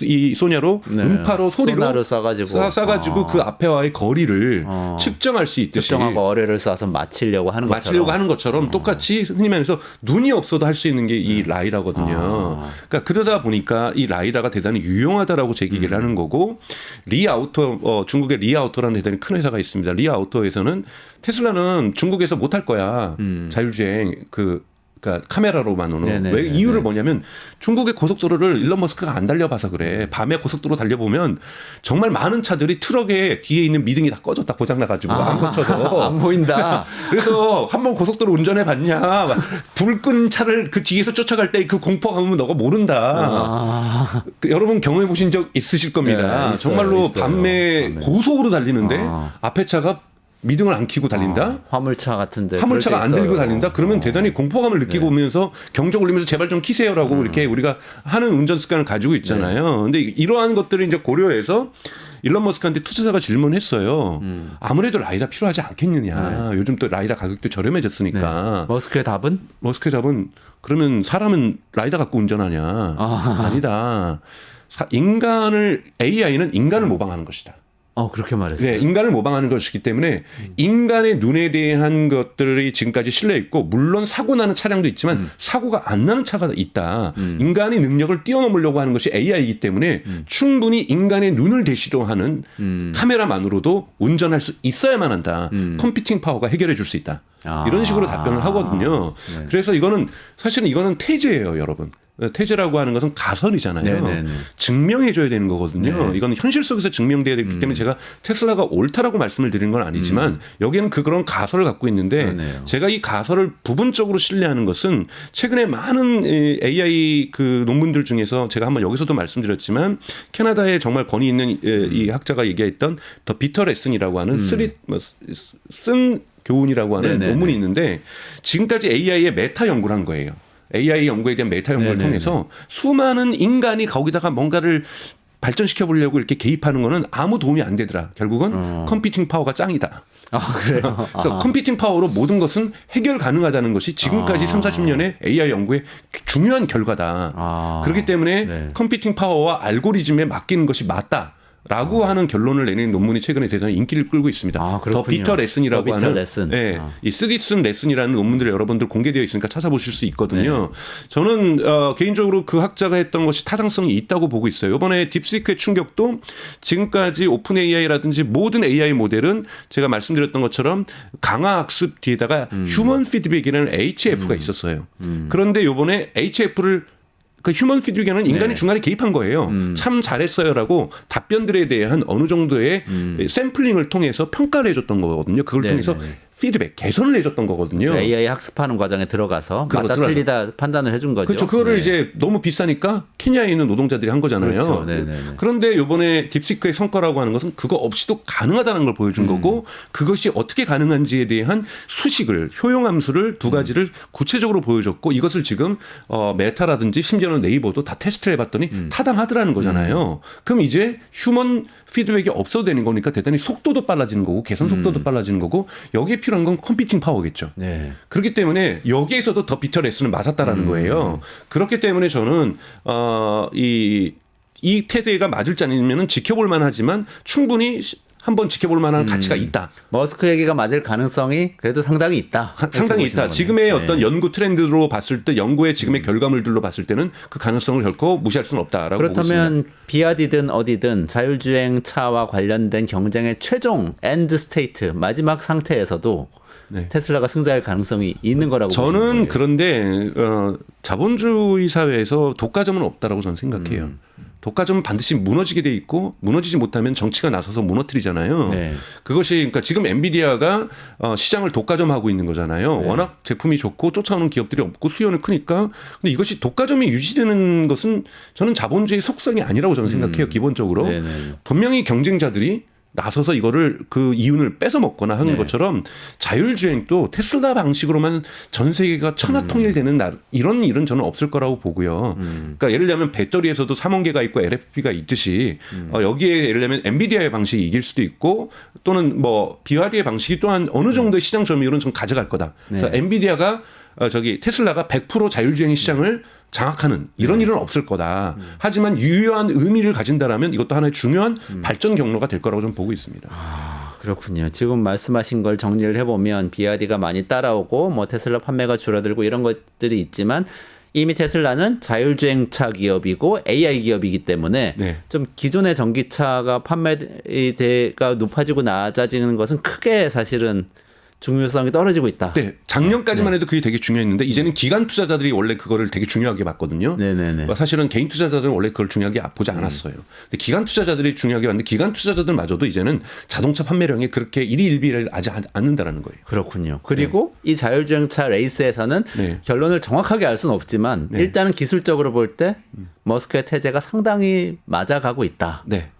[SPEAKER 5] 이 소냐로
[SPEAKER 1] 네.
[SPEAKER 5] 음파로 소리로
[SPEAKER 1] 소나로 쏴가지고
[SPEAKER 5] 그 앞에와의 거리를 측정할 수 있듯이
[SPEAKER 1] 특정하고 어뢰를 쏴서 맞추려고 하는
[SPEAKER 5] 것처럼 똑같이 흔히 말해서 눈이 없어도 할 수 있는 게 이 라이다거든요. 그러니까 그러다 보니까 이 라이다가 대단히 유용하다라고 제기를 하는 거고 리아우터 중국의 리아우터라는 대단히 큰 회사가 있습니다. 리아우터에서는 테슬라는 중국에서 못 할 거야. 자율주행 그러니까 카메라로만으로.
[SPEAKER 1] 네네,
[SPEAKER 5] 왜
[SPEAKER 1] 네네.
[SPEAKER 5] 이유를 뭐냐면 중국의 고속도로를 일론 머스크가 안 달려봐서 그래. 밤에 고속도로 달려보면 정말 많은 차들이 트럭에 뒤에 있는 미등이 다 꺼졌다 고장나가지고 안 고쳐서
[SPEAKER 1] 안 보인다.
[SPEAKER 5] 그래서 한번 고속도로 운전해 봤냐? 불 끈 차를 그 뒤에서 쫓아갈 때 그 공포감은 너가 모른다. 여러분 경험해 보신 적 있으실 겁니다.
[SPEAKER 1] 네, 있어요,
[SPEAKER 5] 정말로
[SPEAKER 1] 있어요.
[SPEAKER 5] 밤에 고속으로 달리는데 앞에 차가 미등을 안 켜고 달린다?
[SPEAKER 1] 화물차 같은데.
[SPEAKER 5] 화물차가 안 들고 달린다? 그러면 대단히 공포감을 느끼고 오면서 경적 울리면서 제발 좀 키세요라고 이렇게 우리가 하는 운전 습관을 가지고 있잖아요. 근데 이러한 것들을 이제 고려해서 일론 머스크한테 투자자가 질문했어요. 아무래도 라이다 필요하지 않겠느냐. 요즘 또 라이다 가격도 저렴해졌으니까.
[SPEAKER 1] 머스크의 답은?
[SPEAKER 5] 머스크의 답은 그러면 사람은 라이다 갖고 운전하냐. 아니다. AI는 인간을 모방하는 것이다.
[SPEAKER 1] 그렇게 말했어요.
[SPEAKER 5] 네, 인간을 모방하는 것이기 때문에 인간의 눈에 대한 것들이 지금까지 실려 있고 물론 사고 나는 차량도 있지만 사고가 안 나는 차가 있다. 인간의 능력을 뛰어넘으려고 하는 것이 AI이기 때문에 충분히 인간의 눈을 대시로 하는 카메라만으로도 운전할 수 있어야만 한다. 컴퓨팅 파워가 해결해 줄 수 있다. 이런 식으로 답변을 하거든요.
[SPEAKER 1] 네.
[SPEAKER 5] 그래서 사실은 이거는 태제예요, 여러분. 태제라고 하는 것은 가설이잖아요.
[SPEAKER 1] 네네네.
[SPEAKER 5] 증명해줘야 되는 거거든요.
[SPEAKER 1] 네.
[SPEAKER 5] 이건 현실 속에서 증명돼야 되기 때문에 제가 테슬라가 옳다라고 말씀을 드리는 건 아니지만 여기에는 그런 가설을 갖고 있는데
[SPEAKER 1] 그러네요.
[SPEAKER 5] 제가 이 가설을 부분적으로 신뢰하는 것은 최근에 많은 AI 그 논문들 중에서 제가 한번 여기서도 말씀드렸지만 캐나다에 정말 권위 있는 이 학자가 얘기했던 더 비터 레슨이라고 하는 쓴 교훈이라고 하는
[SPEAKER 1] 네네네.
[SPEAKER 5] 논문이 있는데 지금까지 AI의 메타 연구를 한 거예요. AI 연구에 대한 메타 연구를
[SPEAKER 1] 네네네.
[SPEAKER 5] 통해서 수많은 인간이 거기다가 뭔가를 발전시켜 보려고 이렇게 개입하는 거는 아무 도움이 안 되더라. 결국은 컴퓨팅 파워가 짱이다.
[SPEAKER 1] 그래요?
[SPEAKER 5] 그래서 컴퓨팅 파워로 모든 것은 해결 가능하다는 것이 지금까지 3, 40년의 AI 연구의 중요한 결과다. 그렇기 때문에
[SPEAKER 1] 네.
[SPEAKER 5] 컴퓨팅 파워와 알고리즘에 맡기는 것이 맞다. 라고 하는 결론을 내는 논문이 최근에 대단히 인기를 끌고 있습니다. 더
[SPEAKER 1] 그렇군요.
[SPEAKER 5] 비터 레슨이라고
[SPEAKER 1] 더 비터
[SPEAKER 5] 하는
[SPEAKER 1] 레슨.
[SPEAKER 5] 이 쓰디슨 레슨이라는 논문들이 여러분들 공개되어 있으니까 찾아보실 수 있거든요. 저는 개인적으로 그 학자가 했던 것이 타당성이 있다고 보고 있어요. 이번에 딥시크의 충격도 지금까지 오픈 AI라든지 모든 AI 모델은 제가 말씀드렸던 것처럼 강화 학습 뒤에다가 휴먼 피드백이라는 HF가 있었어요. 그런데 이번에 HF를 그 휴먼 피드백에는 인간이 중간에 개입한 거예요. 참 잘했어요라고 답변들에 대한 어느 정도의 샘플링을 통해서 평가를 해줬던 거거든요. 그걸 통해서 피드백, 개선을 해줬던 거거든요.
[SPEAKER 1] AI 학습하는 과정에 들어가서 맞다
[SPEAKER 5] 들어가서.
[SPEAKER 1] 틀리다 판단을 해준 거죠.
[SPEAKER 5] 그렇죠. 그거를
[SPEAKER 1] 네.
[SPEAKER 5] 이제 너무 비싸니까 케냐에 있는 노동자들이 한 거잖아요.
[SPEAKER 1] 그렇죠. 네네네.
[SPEAKER 5] 그런데 이번에 딥시크의 성과라고 하는 것은 그거 없이도 가능하다는 걸 보여준 거고 그것이 어떻게 가능한지에 대한 수식을 효용함수를 두 가지를 구체적으로 보여줬고 이것을 지금 메타라든지 심지어는 네이버도 다 테스트를 해봤더니 타당하더라는 거잖아요. 그럼 이제 휴먼 피드백이 없어도 되는 거니까 대단히 속도도 빨라지는 거고 개선 속도도 빨라지는 거고 여기에 필요한 건 컴퓨팅 파워겠죠.
[SPEAKER 1] 네.
[SPEAKER 5] 그렇기 때문에 여기에서도 더 비터 레슨은 맞았다라는 거예요. 그렇기 때문에 저는 이 태세가 맞을지 아니면은 지켜볼 만하지만 충분히 한번 지켜볼 만한 가치가 있다.
[SPEAKER 1] 머스크 얘기가 맞을 가능성이 그래도 상당히 있다.
[SPEAKER 5] 상당히 있다.
[SPEAKER 1] 거네요.
[SPEAKER 5] 지금의 어떤 연구 트렌드로 봤을 때 연구의 지금의 결과물들로 봤을 때는 그 가능성을 결코 무시할 수는 없다라고 보고 있습니다.
[SPEAKER 1] 그렇다면 비아디든 어디든 자율주행 차와 관련된 경쟁의 최종 엔드 스테이트 마지막 상태에서도 테슬라가 승자할 가능성이 있는 거라고 보시는
[SPEAKER 5] 저는
[SPEAKER 1] 거예요?
[SPEAKER 5] 그런데 자본주의 사회에서 독과점은 없다라고 저는 생각해요. 독과점은 반드시 무너지게 돼 있고 무너지지 못하면 정치가 나서서 무너뜨리잖아요.
[SPEAKER 1] 네.
[SPEAKER 5] 그것이 그러니까 지금 엔비디아가 시장을 독과점하고 있는 거잖아요. 워낙 제품이 좋고 쫓아오는 기업들이 없고 수요는 크니까. 근데 이것이 독과점이 유지되는 것은 저는 자본주의 속성이 아니라고 저는 생각해요. 기본적으로.
[SPEAKER 1] 네네.
[SPEAKER 5] 분명히 경쟁자들이 나서서 이거를 그 이윤을 뺏어 먹거나 하는 것처럼 자율주행도 테슬라 방식으로만 전 세계가 천하통일되는 이런 일은 저는 없을 거라고 보고요. 그러니까 예를 들면 배터리에서도 삼원계가 있고 LFP가 있듯이 여기에 예를 들면 엔비디아의 방식이 이길 수도 있고 또는 뭐 비와리의 방식이 또한 어느 정도의 시장 점유율은 좀 가져갈 거다. 그래서 엔비디아가 테슬라가 100% 자율주행 시장을 장악하는 이런 일은 없을 거다. 하지만 유효한 의미를 가진다라면 이것도 하나의 중요한 발전 경로가 될 거라고 좀 보고 있습니다.
[SPEAKER 1] 그렇군요. 지금 말씀하신 걸 정리를 해보면 비아디가 많이 따라오고 뭐 테슬라 판매가 줄어들고 이런 것들이 있지만 이미 테슬라는 자율주행차 기업이고 AI 기업이기 때문에 좀 기존의 전기차가 판매대가 높아지고 낮아지는 것은 크게 사실은 중요성이 떨어지고 있다.
[SPEAKER 5] 네, 작년까지만 해도 그게 되게 중요했는데 이제는 기관 투자자들이 원래 그거를 되게 중요하게 봤거든요.
[SPEAKER 1] 네네네.
[SPEAKER 5] 사실은 개인 투자자들은 원래 그걸 중요하게 보지 않았어요. 근데 기관 투자자들이 중요하게 봤는데 기관 투자자들마저도 이제는 자동차 판매량에 그렇게 일희일비를 하지 않는다라는 거예요.
[SPEAKER 1] 그렇군요. 그리고 이 자율주행차 레이스에서는 결론을 정확하게 알 수는 없지만 일단은 기술적으로 볼 때 머스크의 태제가 상당히 맞아가고 있다.
[SPEAKER 5] 네.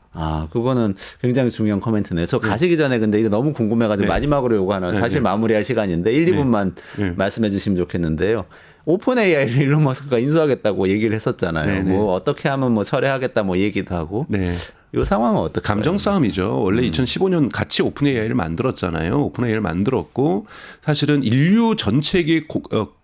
[SPEAKER 1] 그거는 굉장히 중요한 코멘트네요. 저 가시기 전에 근데 이거 너무 궁금해가지고 마지막으로 요거 하나 사실 마무리할 시간인데 1, 2분만 말씀해 주시면 좋겠는데요. 오픈 AI를 일론 머스크가 인수하겠다고 얘기를 했었잖아요. 뭐 어떻게 하면 뭐 철회하겠다 뭐 얘기도 하고. 이 상황은 어떻게?
[SPEAKER 5] 감정 싸움이죠. 원래 2015년 같이 오픈 AI를 만들었잖아요. 오픈 AI를 만들었고 사실은 인류 전체에게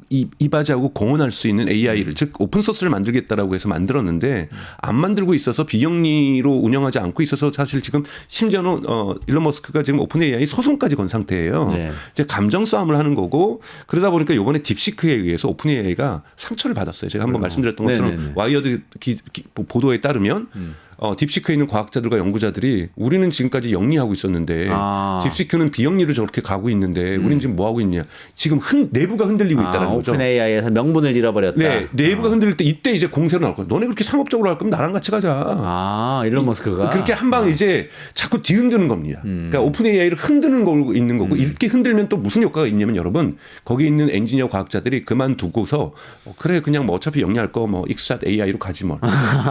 [SPEAKER 5] 이바지하고 공헌할 수 있는 AI를 즉 오픈 소스를 만들겠다라고 해서 만들었는데 안 만들고 있어서 비영리로 운영하지 않고 있어서 사실 지금 심지어는 일론 머스크가 지금 오픈 AI 소송까지 건 상태예요.
[SPEAKER 1] 네.
[SPEAKER 5] 이제 감정 싸움을 하는 거고 그러다 보니까 이번에 딥시크에 의해서 오픈 AI가 상처를 받았어요. 제가 한번 말씀드렸던 것처럼
[SPEAKER 1] 네네네.
[SPEAKER 5] 와이어드 보도에 따르면 딥시크에 있는 과학자들과 연구자들이 우리는 지금까지 영리하고 있었는데 딥시크는 비영리로 저렇게 가고 있는데 우리는 지금 뭐 하고 있냐. 지금 내부가 흔들리고 있다는 거죠.
[SPEAKER 1] 오픈 AI에서 명분을 잃어버렸다.
[SPEAKER 5] 네, 내부가 흔들릴 때 이때 이제 공세로 나올 거야. 너네 그렇게 상업적으로 할 거면 나랑 같이 가자.
[SPEAKER 1] 일론 머스크가
[SPEAKER 5] 그렇게 한 방에 이제 자꾸 뒤흔드는 겁니다. 그러니까 오픈 AI를 흔드는 거 있는 거고 이렇게 흔들면 또 무슨 효과가 있냐면 여러분 거기 있는 엔지니어 과학자들이 그만두고서 그래 그냥 뭐 어차피 영리할 거 뭐 익스샷 AI로 가지 뭐.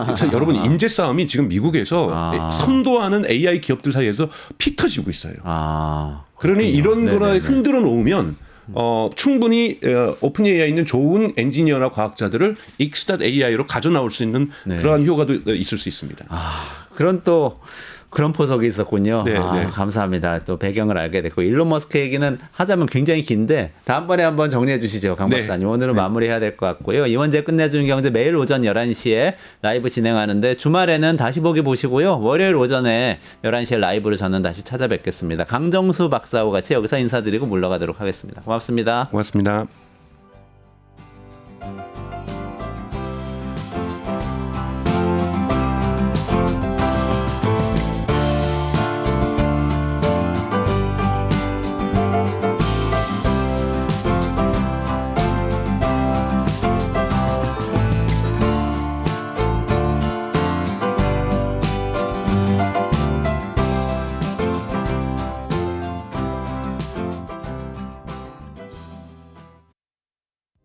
[SPEAKER 5] 그래서 여러분 인재 싸움이 지금 미국에서 선도하는 AI 기업들 사이에서 피 터지고 있어요. 그러니 이런 거나 흔들어 놓으면 충분히 오픈 AI에 있는 좋은 엔지니어나 과학자들을 익스샷 AI로 가져 나올 수 있는 그러한 효과도 있을 수 있습니다.
[SPEAKER 1] 그런 포석이 있었군요.
[SPEAKER 5] 네, 네.
[SPEAKER 1] 감사합니다. 또 배경을 알게 됐고 일론 머스크 얘기는 하자면 굉장히 긴데 다음번에 한번 정리해 주시죠. 강 박사님. 오늘은 마무리해야 될 것 같고요. 이원재 끝내주는 경제 매일 오전 11시에 라이브 진행하는데 주말에는 다시 보기 보시고요. 월요일 오전에 11시에 라이브를 저는 다시 찾아뵙겠습니다. 강정수 박사와 같이 여기서 인사드리고 물러가도록 하겠습니다. 고맙습니다.
[SPEAKER 5] 고맙습니다.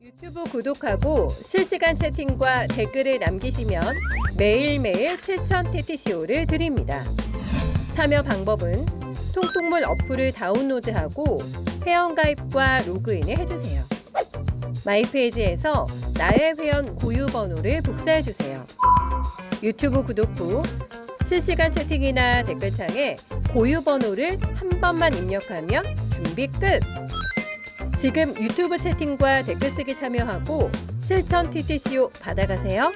[SPEAKER 4] 유튜브 구독하고 실시간 채팅과 댓글을 남기시면 매일매일 7천 TTCO를 드립니다. 참여 방법은 통통물 어플을 다운로드하고 회원가입과 로그인을 해주세요. 마이페이지에서 나의 회원 고유 번호를 복사해주세요. 유튜브 구독 후 실시간 채팅이나 댓글창에 고유 번호를 한 번만 입력하면 준비 끝! 지금 유튜브 채팅과 댓글 쓰기 참여하고 실천 TTCO 받아가세요.